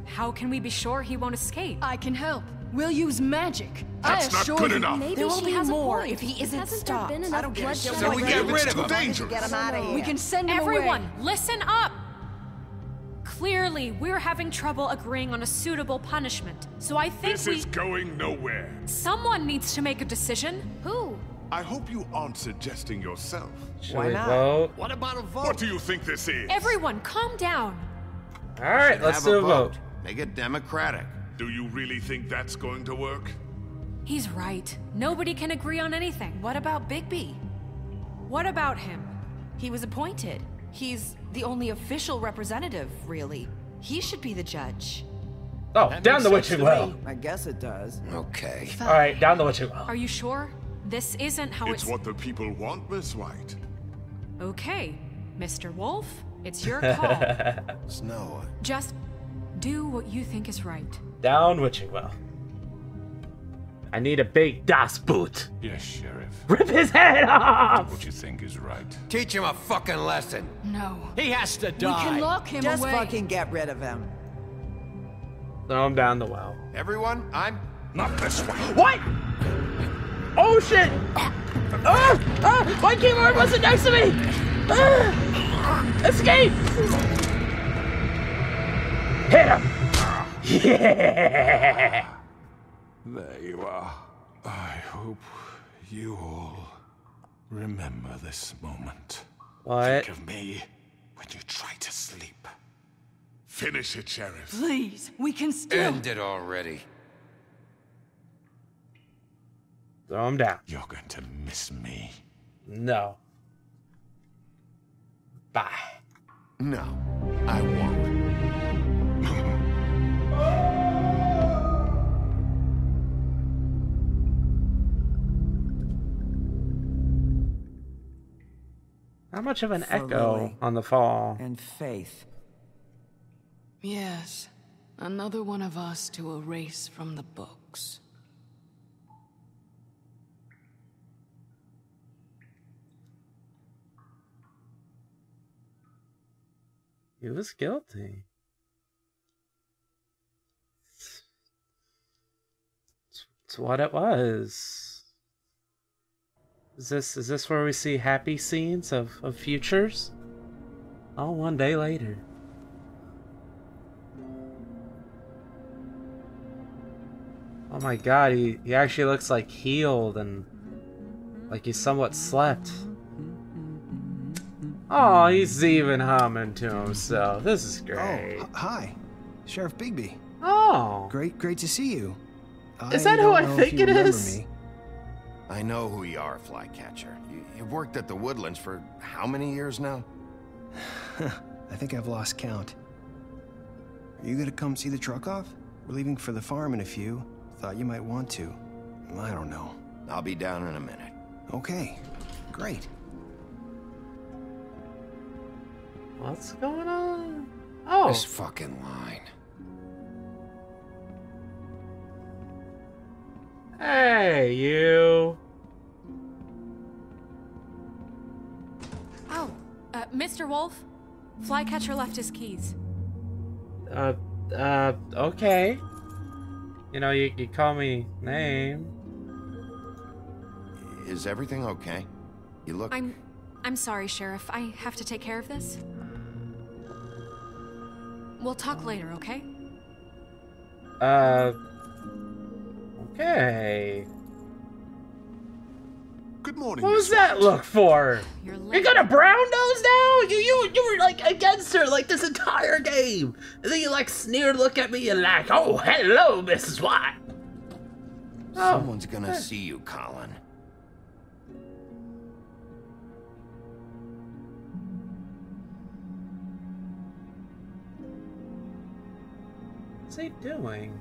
Speaker 7: How can we be sure he won't escape?
Speaker 10: I can help. We'll use magic.
Speaker 8: That's
Speaker 10: I
Speaker 8: not
Speaker 10: assure
Speaker 8: good
Speaker 10: you.
Speaker 8: enough.
Speaker 9: Maybe
Speaker 11: There will
Speaker 9: she
Speaker 11: be
Speaker 9: has
Speaker 11: more
Speaker 9: a point.
Speaker 11: if he isn't
Speaker 9: Hasn't
Speaker 11: stopped.
Speaker 9: there been
Speaker 6: I
Speaker 9: enough
Speaker 6: don't give a
Speaker 9: bloodshed
Speaker 6: shit
Speaker 2: So
Speaker 6: what
Speaker 2: we
Speaker 6: you
Speaker 2: get
Speaker 6: do.
Speaker 2: rid
Speaker 6: It's
Speaker 2: of him.
Speaker 6: too
Speaker 8: Too
Speaker 6: dangerous. Get him out of here.
Speaker 10: We can send him
Speaker 7: Everyone,
Speaker 10: away.
Speaker 7: listen up! Clearly, we're having trouble agreeing on a suitable punishment. So I think
Speaker 8: This is going nowhere.
Speaker 7: someone needs to make a decision.
Speaker 9: Who?
Speaker 8: I hope you aren't suggesting yourself.
Speaker 3: Should
Speaker 6: Why
Speaker 3: we
Speaker 6: not?
Speaker 3: vote?
Speaker 2: What about a vote?
Speaker 8: What do you think this is?
Speaker 7: Everyone, calm down.
Speaker 3: Alright, let's
Speaker 4: Have
Speaker 3: do a vote.
Speaker 4: Make it democratic.
Speaker 8: Do you really think that's going to work?
Speaker 7: He's right. Nobody can agree on anything.
Speaker 11: What about Bigby?
Speaker 7: What about him?
Speaker 11: He was appointed. He's the only official representative, really. He should be the judge.
Speaker 3: Oh,
Speaker 2: That
Speaker 3: down
Speaker 2: makes
Speaker 3: the
Speaker 2: sense
Speaker 3: witching
Speaker 2: to
Speaker 3: well.
Speaker 2: me.
Speaker 6: I guess it does.
Speaker 4: Okay.
Speaker 3: Alright, down the witching well.
Speaker 7: Are you sure? This isn't how
Speaker 8: It's what the people want, Miss White.
Speaker 7: Okay, Mr. Wolf, it's your call.
Speaker 4: Snow,
Speaker 7: Just do what you think is right.
Speaker 3: Down witching well. I need a big Das Boot.
Speaker 1: Yes, Sheriff.
Speaker 3: Rip his head
Speaker 1: Do
Speaker 3: off!
Speaker 1: what you think is right.
Speaker 2: Teach him a fucking lesson.
Speaker 10: No.
Speaker 2: He has to
Speaker 10: We
Speaker 2: die.
Speaker 10: can lock him
Speaker 6: Just
Speaker 10: away.
Speaker 6: fucking get rid of him.
Speaker 3: Throw him down the well.
Speaker 4: everyone, I'm...
Speaker 1: Not this way.
Speaker 3: What? Oh shit! My keyboard wasn't next to me! Escape! Hit him! Yeah!
Speaker 1: There you are. I hope you all remember this moment.
Speaker 3: What?
Speaker 1: Think of me when you try to sleep. Finish it, Sheriff.
Speaker 10: Please, we can still...
Speaker 2: End it already.
Speaker 3: Throw him down.
Speaker 1: You're going to miss me.
Speaker 3: No. Bye.
Speaker 4: No, I won't.
Speaker 3: How much of an
Speaker 6: For
Speaker 3: echo
Speaker 6: Lily
Speaker 3: on the fall?
Speaker 6: and Faith.
Speaker 10: Yes, another one of us to erase from the books.
Speaker 3: He was guilty. It's what it was. Is this where we see happy scenes of futures? Oh, one day later. Oh my god, he actually looks like healed and like he's somewhat slept. Oh, he's even humming to himself. This is great.
Speaker 12: Oh, hi. Sheriff Bigby.
Speaker 3: Oh.
Speaker 12: Great to see you.
Speaker 3: Is that who I think it is?
Speaker 12: Me.
Speaker 4: I know who you are, Flycatcher. You've worked at the Woodlands for how many years now?
Speaker 12: I think I've lost count. Are you gonna come see the truck off? We're leaving for the farm in a few. Thought you might want to. I don't know.
Speaker 4: I'll be down in a minute.
Speaker 12: Okay, great.
Speaker 3: What's going on? Oh.
Speaker 2: This fucking line.
Speaker 3: Hey, you.
Speaker 7: Oh, Mr. Wolf, Flycatcher left his keys.
Speaker 3: Okay. You know, you call me name.
Speaker 4: Is everything okay? You look...
Speaker 7: I'm sorry, Sheriff. I have to take care of this. We'll talk later, okay?
Speaker 3: Okay.
Speaker 8: Good morning.
Speaker 3: What was that look for? You got a brown nose now? You were like against her like this entire game. And then you like sneered look at me and like, oh, hello, Mrs. White.
Speaker 4: Someone's gonna see you, Colin.
Speaker 3: What's he doing?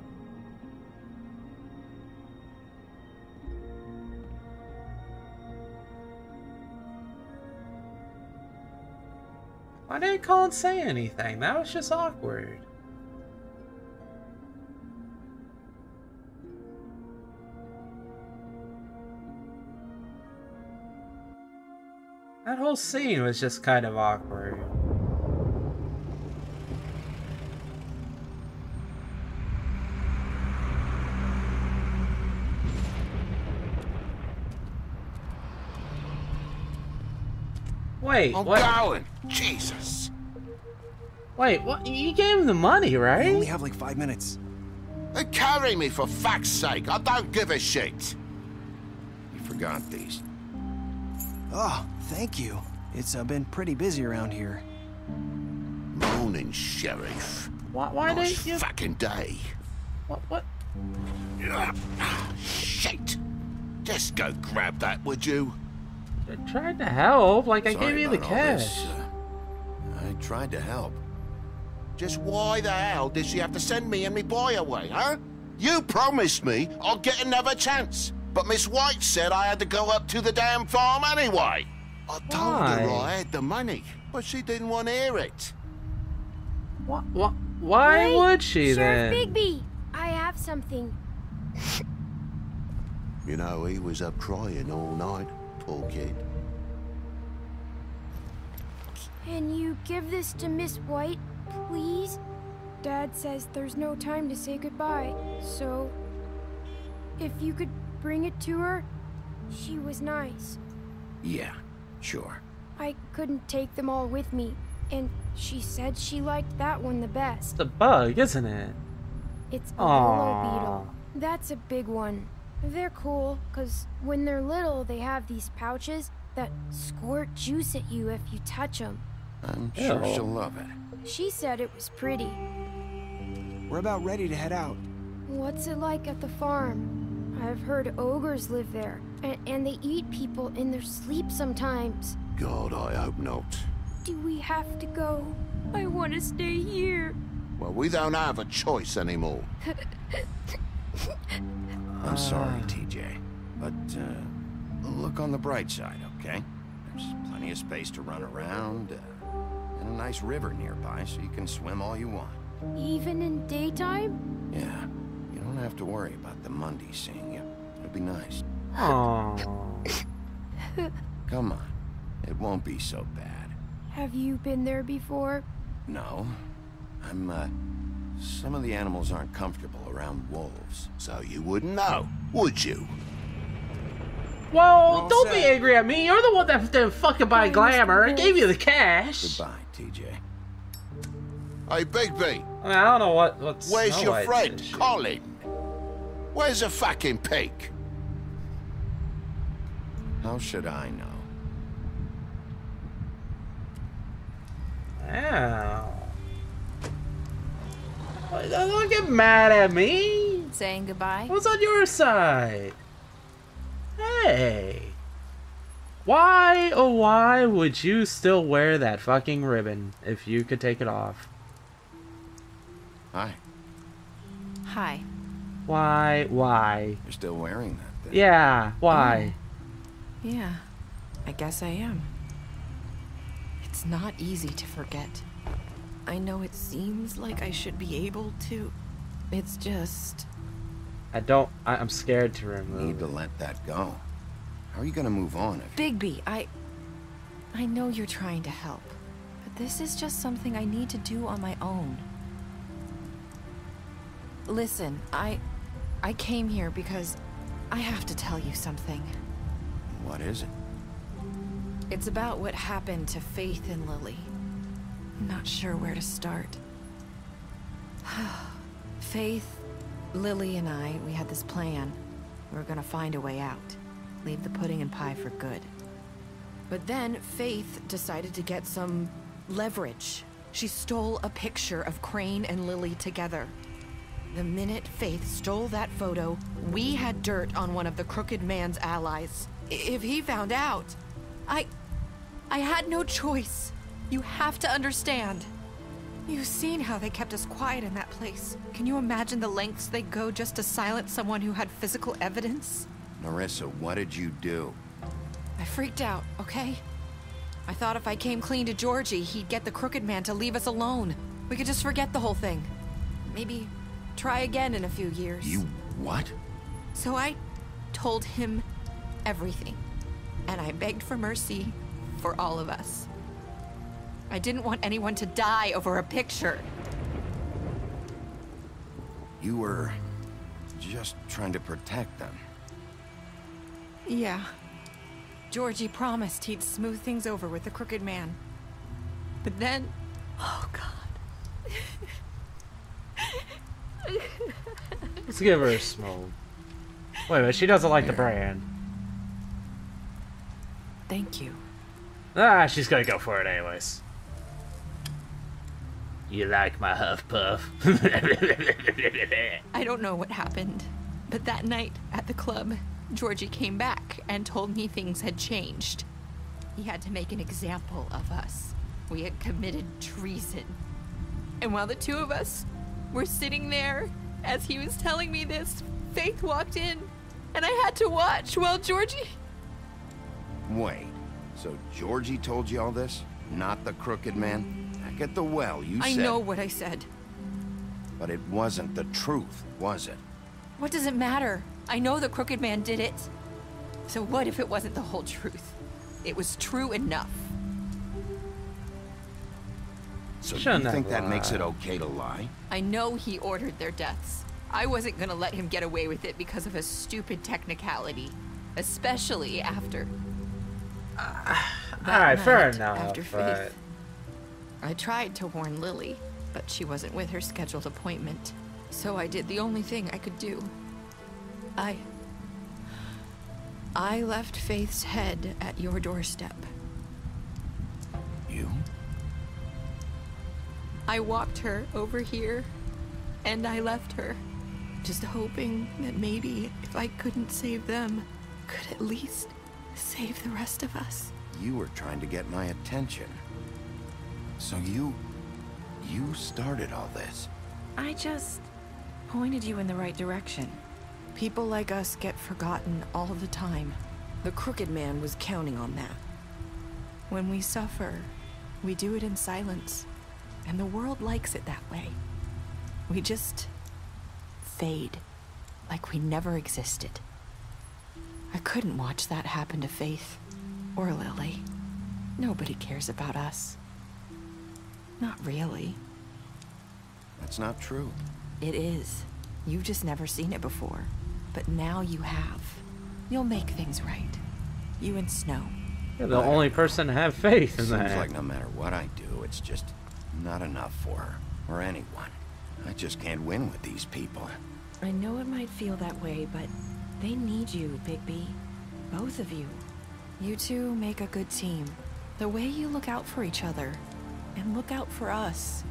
Speaker 3: Why didn't Colin say anything? That was just awkward. That whole scene was just kind of awkward. Wait,
Speaker 4: I'm
Speaker 3: what?
Speaker 4: going! Jesus!
Speaker 3: Wait, what? You gave him the money, right?
Speaker 12: We only have like 5 minutes.
Speaker 4: Hey, carry me for fuck's sake! I don't give a shit! You forgot these.
Speaker 12: Oh, thank you. It's been pretty busy around here.
Speaker 4: Morning, Sheriff.
Speaker 3: Why
Speaker 4: nice
Speaker 3: didn't you?
Speaker 4: fucking day.
Speaker 3: What?
Speaker 4: Shit! Just go grab that, would you?
Speaker 3: I tried to help, like I
Speaker 4: Sorry
Speaker 3: gave you the
Speaker 4: about all this.
Speaker 3: cash.
Speaker 4: I tried to help. Just why the hell did she have to send me and me boy away, huh? You promised me I'd get another chance, but Miss White said I had to go up to the damn farm anyway. I told her I had the money, but she didn't want to hear it.
Speaker 3: Why
Speaker 9: Wait,
Speaker 3: would she
Speaker 9: Sheriff
Speaker 3: then?
Speaker 9: Bigby, I have something.
Speaker 4: You know, he was up crying all night, poor kid.
Speaker 9: Can you give this to Miss White, please? Dad says there's no time to say goodbye, so if you could bring it to her, she was nice.
Speaker 4: Yeah, sure.
Speaker 9: I couldn't take them all with me, and she said she liked that one the best.
Speaker 3: It's a bug, isn't it?
Speaker 9: It's a willow beetle. That's a big one. They're cool, because when they're little, they have these pouches that squirt juice at you if you touch them.
Speaker 4: I'm sure she'll love it.
Speaker 9: She said it was pretty.
Speaker 12: We're about ready to head out.
Speaker 9: What's it like at the farm? I've heard ogres live there, and they eat people in their sleep sometimes.
Speaker 4: God, I hope not.
Speaker 9: Do we have to go? I want to stay here.
Speaker 4: Well, we don't have a choice anymore. I'm sorry, TJ, but look on the bright side, okay? There's plenty of space to run around, and a nice river nearby, so you can swim all you want.
Speaker 9: Even in daytime?
Speaker 4: Yeah, you don't have to worry about the Mundies seeing you. It'll be nice.
Speaker 3: Aww.
Speaker 4: Come on, it won't be so bad.
Speaker 9: Have you been there before?
Speaker 4: No, some of the animals aren't comfortable around wolves, so you wouldn't know, would you?
Speaker 3: Well, don't be angry at me. You're the one that didn't fucking buy glamour. I gave you the cash.
Speaker 4: Goodbye, TJ. Hey, Bigby.
Speaker 3: I mean, I don't know what's...
Speaker 4: Where's your friend, Colin? Where's the fucking pig? How should I know?
Speaker 3: Ow. Don't get mad at me.
Speaker 11: Saying goodbye?
Speaker 3: What's on your side? Hey. Why, oh why would you still wear that fucking ribbon if you could take it off?
Speaker 4: Hi.
Speaker 11: Hi.
Speaker 3: Why?
Speaker 4: You're still wearing that thing.
Speaker 3: Yeah, why?
Speaker 11: Yeah, I guess I am. It's not easy to forget. I know it seems like I should be able to. It's just...
Speaker 3: I'm scared to remove
Speaker 4: You need to let that go. How are you gonna move on if...
Speaker 11: Bigby, I know you're trying to help, but this is just something I need to do on my own. Listen, I came here because I have to tell you something.
Speaker 4: What is it?
Speaker 11: It's about what happened to Faith and Lily. I'm not sure where to start. Faith, Lily, and we had this plan. We were gonna find a way out. Leave the pudding and pie for good. But then Faith decided to get some leverage. She stole a picture of Crane and Lily together. The minute Faith stole that photo, we had dirt on one of the Crooked Man's allies. If he found out, I had no choice. You have to understand. You've seen how they kept us quiet in that place. Can you imagine the lengths they go just to silence someone who had physical evidence?
Speaker 4: Nerissa, what did you do?
Speaker 11: I freaked out, okay? I thought if I came clean to Georgie, he'd get the Crooked Man to leave us alone. We could just forget the whole thing. Maybe try again in a few years.
Speaker 4: You what?
Speaker 11: So I told him everything. And I begged for mercy for all of us. I didn't want anyone to die over a picture.
Speaker 4: You were just trying to protect them.
Speaker 11: Yeah. Georgie promised he'd smooth things over with the Crooked Man. But then... Oh, God.
Speaker 3: Let's give her a smoke. Wait a minute, she doesn't like the brand.
Speaker 11: Thank you.
Speaker 3: Ah, she's gonna go for it anyways. You like my Huff Puff?
Speaker 11: I don't know what happened, but that night at the club, Georgie came back and told me things had changed. He had to make an example of us. We had committed treason. And while the two of us were sitting there, as he was telling me this, Faith walked in, and I had to watch while Georgie...
Speaker 4: Wait, so Georgie told you all this? Not the Crooked Man? Back at the well, you said...
Speaker 11: I know what I said.
Speaker 4: But it wasn't the truth, was it?
Speaker 11: What does it matter? I know the Crooked Man did it. So what if it wasn't the whole truth? It was true enough.
Speaker 4: So you think that makes it okay to lie?
Speaker 11: I know he ordered their deaths. I wasn't gonna let him get away with it because of a stupid technicality. Especially after...
Speaker 3: Alright, fair enough.
Speaker 11: After Faith. I tried to warn Lily, but she wasn't with her scheduled appointment. So I did the only thing I could do.
Speaker 10: I left Faith's head at your doorstep.
Speaker 4: You?
Speaker 10: I walked her over here, and I left her, just hoping that maybe if I couldn't save them, could at least save the rest of us.
Speaker 4: You were trying to get my attention. So you started all this.
Speaker 13: I just pointed you in the right direction.
Speaker 6: People like us get forgotten all the time. The Crooked Man was counting on that. When we suffer, we do it in silence. And the world likes it that way. We just fade, like we never existed. I couldn't watch that happen to Faith, or Lily. Nobody cares about us. Not really.
Speaker 4: That's not true.
Speaker 6: It is. You've just never seen it before. But now you have. You'll make things right. You and Snow.
Speaker 3: You're the only person to have faith in that.
Speaker 4: Seems like no matter what I do, it's just not enough for her, or anyone. I just can't win with these people.
Speaker 13: I know it might feel that way, but they need you, Bigby. Both of you.
Speaker 6: You two make a good team. The way you look out for each other, and look out for us.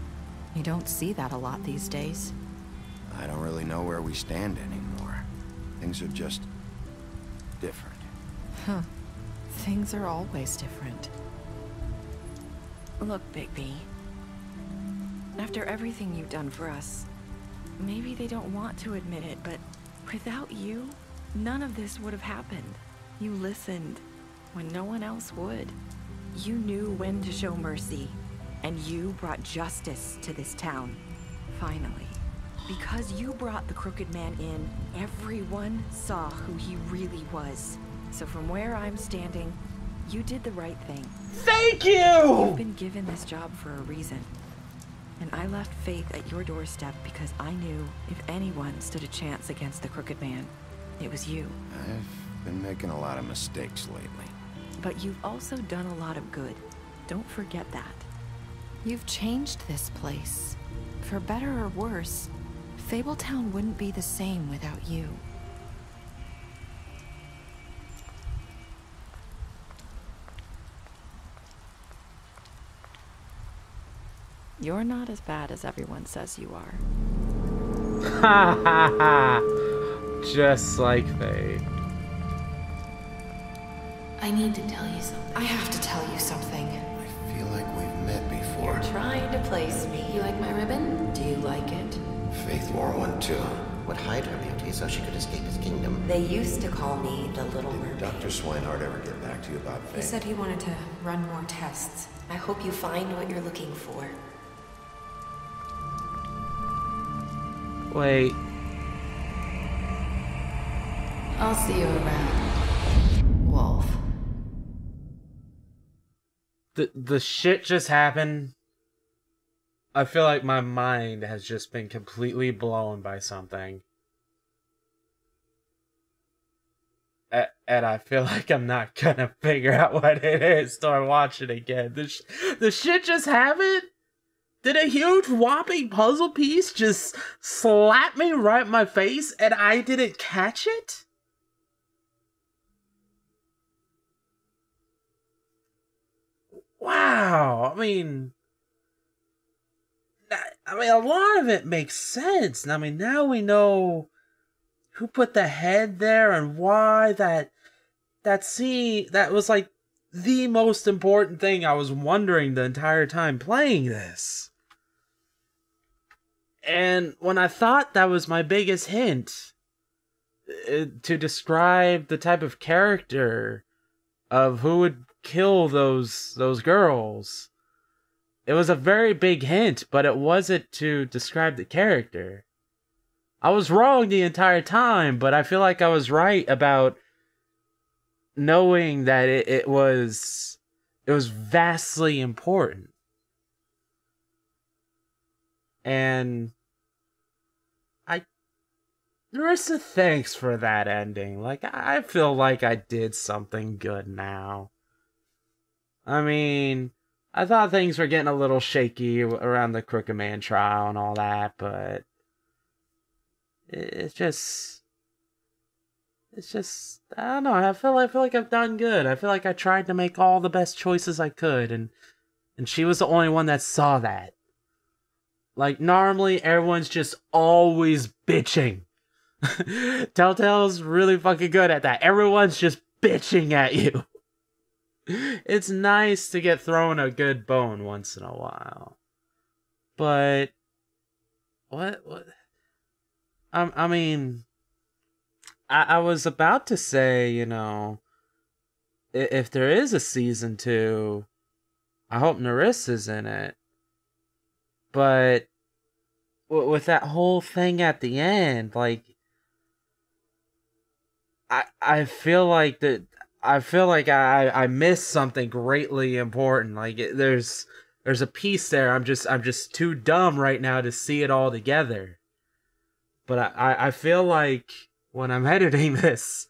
Speaker 6: You don't see that a lot these days.
Speaker 4: I don't really know where we stand anymore. Things are just different.
Speaker 6: Huh. Things are always different.
Speaker 13: Look, Bigby. After everything you've done for us, maybe they don't want to admit it, but without you, none of this would have happened. You listened when no one else would. You knew when to show mercy, and you brought justice to this town. Finally. Because you brought the Crooked Man in, everyone saw who he really was. So from where I'm standing, you did the right thing.
Speaker 3: Thank you!
Speaker 13: You've been given this job for a reason. And I left Faith at your doorstep because I knew if anyone stood a chance against the Crooked Man, it was you.
Speaker 4: I've been making a lot of mistakes lately.
Speaker 13: But you've also done a lot of good. Don't forget that.
Speaker 6: You've changed this place. For better or worse, Fabletown wouldn't be the same without you.
Speaker 13: You're not as bad as everyone says you are.
Speaker 3: Ha ha ha! Just like Faith.
Speaker 5: I need to tell you something.
Speaker 6: I have to tell you something.
Speaker 4: I feel like we've met before.
Speaker 5: You're trying to place me. You like my ribbon? Do you like it?
Speaker 14: Faith wore one too. Would hide her beauty so she could escape his kingdom.
Speaker 5: They used to call me the Little Mermaid.
Speaker 14: Did Dr. Swinehart ever get back to you about Faith?
Speaker 5: He said he wanted to run more tests. I hope you find what you're looking for.
Speaker 3: Wait.
Speaker 5: I'll see you around, Wolf.
Speaker 3: The shit just happened. I feel like my mind has just been completely blown by something. And I feel like I'm not gonna figure out what it is till I watch it again. The shit just happened? Did a huge whopping puzzle piece just slap me right in my face and I didn't catch it? Wow, I mean, a lot of it makes sense. I mean, now we know who put the head there and why that scene, that was like the most important thing I was wondering the entire time playing this. And when I thought that was my biggest hint to describe the type of character of who would kill those girls, it was a very big hint, but it wasn't to describe the character. I was wrong the entire time, but I feel like I was right about knowing that it was vastly important. And Nerissa, thanks for that ending. Like, I feel like I did something good now. I mean, I thought things were getting a little shaky around the Crooked Man trial and all that, but it's just, It's just, I don't know, I feel like I've done good. I feel like I tried to make all the best choices I could, and she was the only one that saw that. Like, normally, everyone's just always bitching. Telltale's really fucking good at that. Everyone's just bitching at you. It's nice to get thrown a good bone once in a while. But what? I mean, I was about to say, you know, if there is a season 2, I hope Nerissa's in it. But with that whole thing at the end, like, I feel like I missed something greatly important. Like, there's a piece there. I'm just too dumb right now to see it all together. But I feel like when I'm editing this,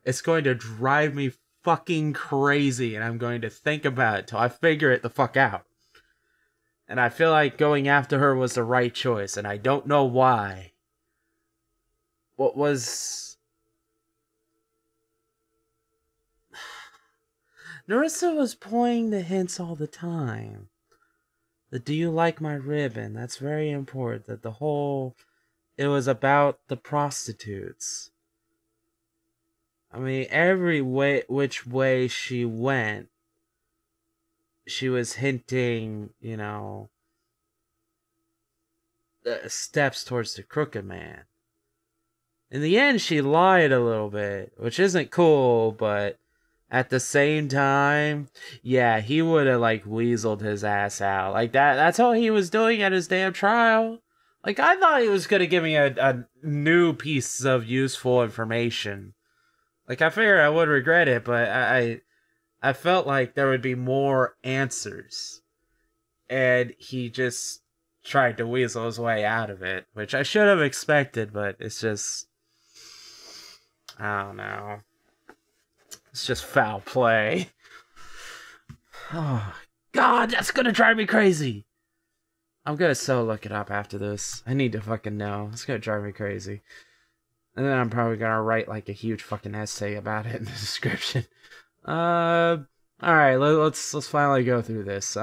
Speaker 3: it's going to drive me fucking crazy, and I'm going to think about it till I figure it the fuck out. And I feel like going after her was the right choice, and I don't know why. What was... Nerissa was pointing the hints all the time. The "do you like my ribbon?" That's very important. That the whole... It was about the prostitutes. I mean, every which way she went, she was hinting, you know, steps towards the crooked man. In the end, she lied a little bit, which isn't cool, but at the same time, yeah, he would have, like, weaseled his ass out. Like, that's all he was doing at his damn trial. Like, I thought he was going to give me a new piece of useful information. Like, I figured I would regret it, but I felt like there would be more answers. And he just tried to weasel his way out of it, which I should have expected, but it's just... I don't know. It's just foul play. Oh, God, that's gonna drive me crazy. I'm gonna so look it up after this. I need to fucking know. It's gonna drive me crazy. And then I'm probably gonna write like a huge fucking essay about it in the description. Alright, let's finally go through this.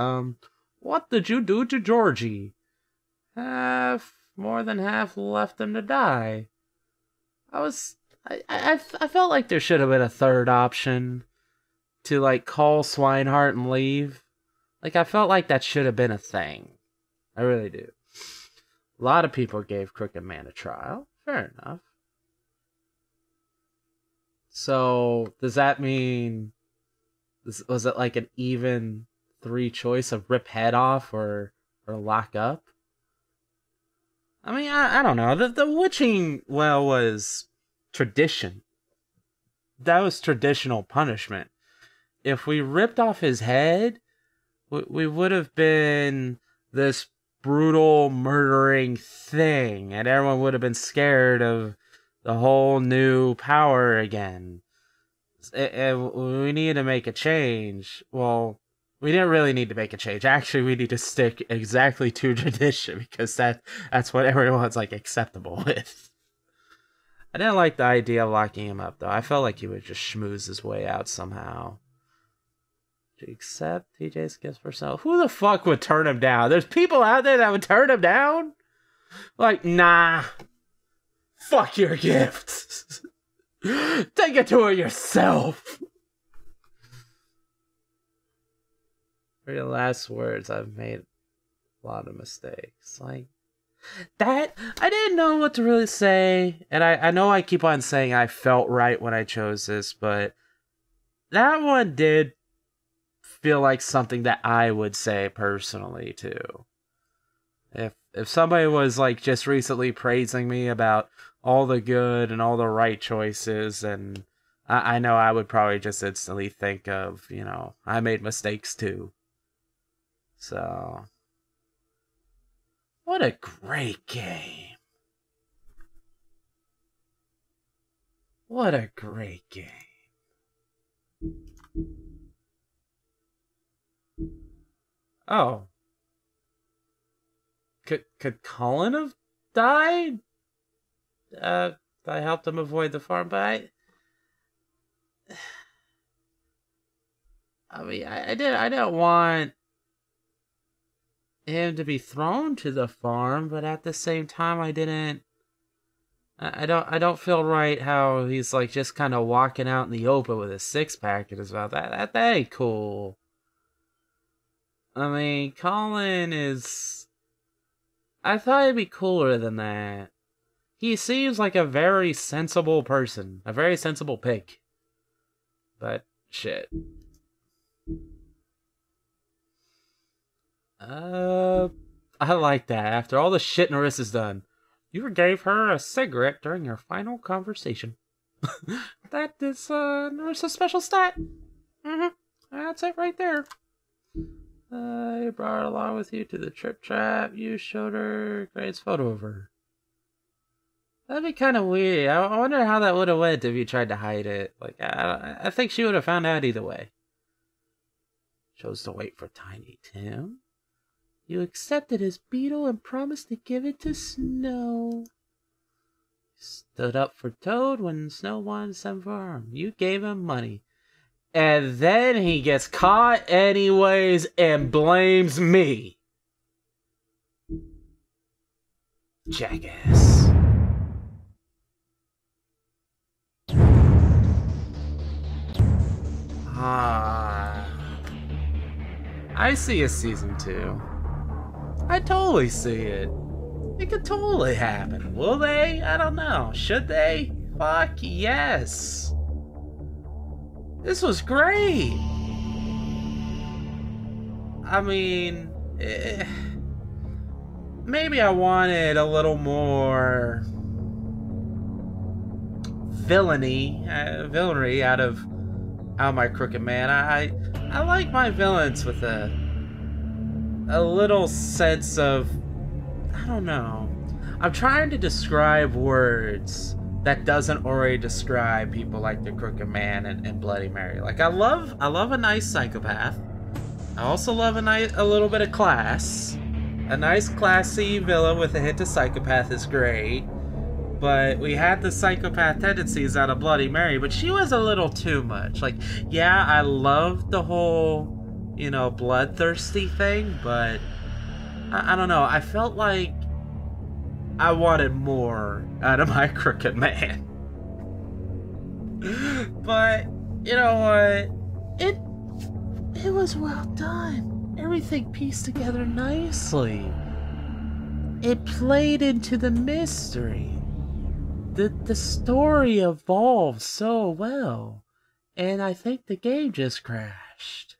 Speaker 3: What did you do to Georgie? More than half left him to die. I felt like there should have been a third option to, like, call Swinehart and leave. Like, I felt like that should have been a thing. I really do. A lot of people gave Crooked Man a trial. Fair enough. So, does that mean... Was it like an even 3 choice of rip head off or lock up? I mean, I don't know. The witching well was tradition. That was traditional punishment. If we ripped off his head, we would have been this brutal murdering thing, and everyone would have been scared of the whole new power again. We needed to make a change. Well, we didn't really need to make a change. Actually, we need to stick exactly to tradition, because that's what everyone's, like, acceptable with. I didn't like the idea of locking him up, though. I felt like he would just schmooze his way out somehow. To accept TJ's gifts for self. Who the fuck would turn him down? There's people out there that would turn him down? Like, nah. Fuck your gift. Take it to her yourself. For your last words, I've made a lot of mistakes. Like, that, I didn't know what to really say. And I know I keep on saying I felt right when I chose this, but that one did feel like something that I would say personally, too. If somebody was, like, just recently praising me about all the good and all the right choices, and I know I would probably just instantly think of, you know, I made mistakes, too. So, what a great game. What a great game. Oh. Could Colin have died? I helped him avoid the farm, but I mean, I didn't want him to be thrown to the farm, but at the same time, I don't feel right how he's like just kind of walking out in the open with a six-pack in his mouth. That ain't cool. I mean, Colin is... I thought he'd be cooler than that. He seems like a very sensible person. A very sensible pig. But, shit. I like that. After all the shit Nerissa's done, you gave her a cigarette during your final conversation. That is, Nerissa's special stat. That's it right there. You brought her along with you to the trip trap. You showed her Grace's photo of her. That'd be kind of weird. I wonder how that would have went if you tried to hide it. Like, I think she would have found out either way. Chose to wait for Tiny Tim. You accepted his beetle and promised to give it to Snow. Stood up for Toad when Snow wanted to send for him. You gave him money. And then he gets caught anyways and blames me. Jackass. I see a season 2. I totally see it. It could totally happen. Will they? I don't know. Should they? Fuck yes. This was great. I mean, maybe I wanted a little more villainy out of my crooked man. I like my villains with a little sense of, I don't know. I'm trying to describe words that doesn't already describe people like the Crooked Man and Bloody Mary. Like, I love a nice psychopath. I also love a little bit of class. A nice classy villain with a hint of psychopath is great. But we had the psychopath tendencies out of Bloody Mary, but she was a little too much. Like, yeah, I loved the whole, you know, bloodthirsty thing, but I don't know. I felt like I wanted more out of my Crooked Man. But, you know what? It was well done. Everything pieced together nicely. It played into the mystery. The story evolved so well. And I think the game just crashed.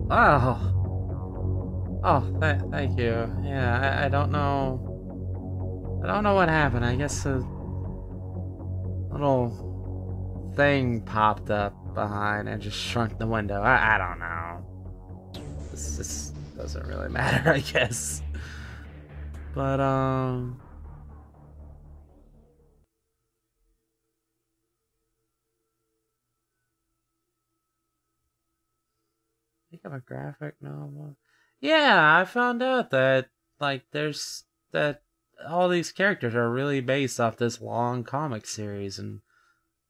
Speaker 3: Wow. Oh, thank you. Yeah, I don't know. I don't know what happened. I guess a little thing popped up behind and just shrunk the window. I don't know. This doesn't really matter, I guess. But, think of a graphic novel. Yeah, I found out that, like, all these characters are really based off this long comic series, and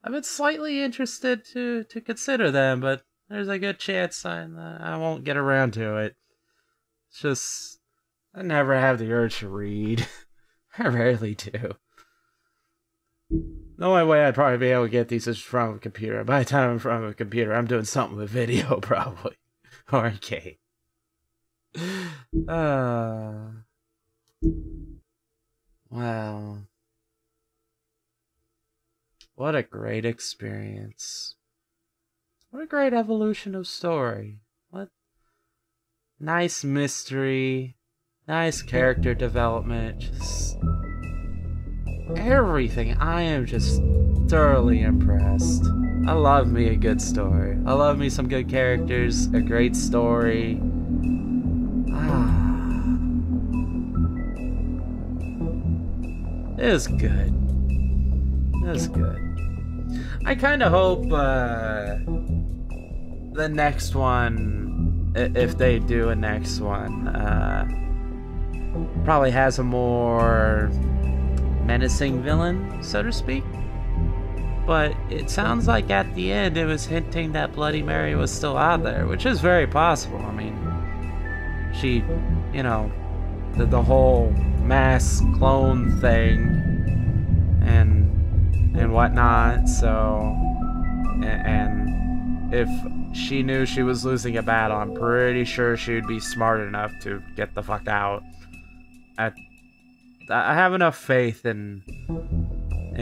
Speaker 3: I've been slightly interested to consider them, but there's a good chance I won't get around to it. It's just, I never have the urge to read. I rarely do. The only way I'd probably be able to get these is from a computer. By the time I'm from a computer, I'm doing something with video, probably. Or a game. Wow. What a great experience. What a great evolution of story. What nice mystery. Nice character development. Just everything. I am just thoroughly impressed. I love me a good story. I love me some good characters. A great story. It was good. It was good. I kind of hope the next one, if they do a next one, probably has a more menacing villain, so to speak. But it sounds like at the end it was hinting that Bloody Mary was still out there, which is very possible. I mean, she, you know, did the whole mass clone thing and whatnot, so, and if she knew she was losing a battle, I'm pretty sure she would be smart enough to get the fuck out. I have enough faith in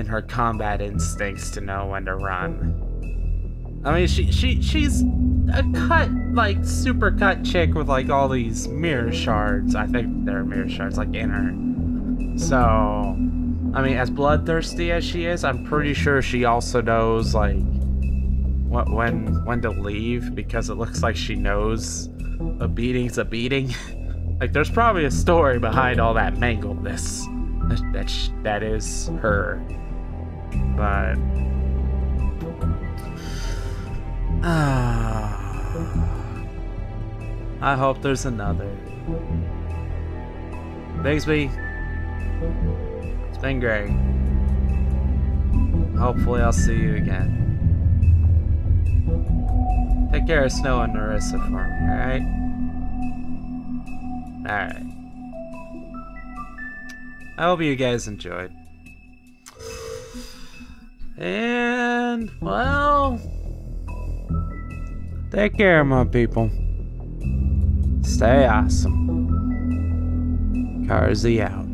Speaker 3: her combat instincts to know when to run. I mean, she's a cut, like, super cut chick with, like, all these mirror shards. I think they're mirror shards, like, in her. So, I mean, as bloodthirsty as she is, I'm pretty sure she also knows, like, when to leave, because it looks like she knows a beating's a beating. Like, there's probably a story behind all that mangledness. That is her. But I hope there's another. Bigsby, it's been great. Hopefully I'll see you again. Take care of Snow and Nerissa for me, alright? Alright. I hope you guys enjoyed. And, well, take care, my people. Stay awesome. Karzie out.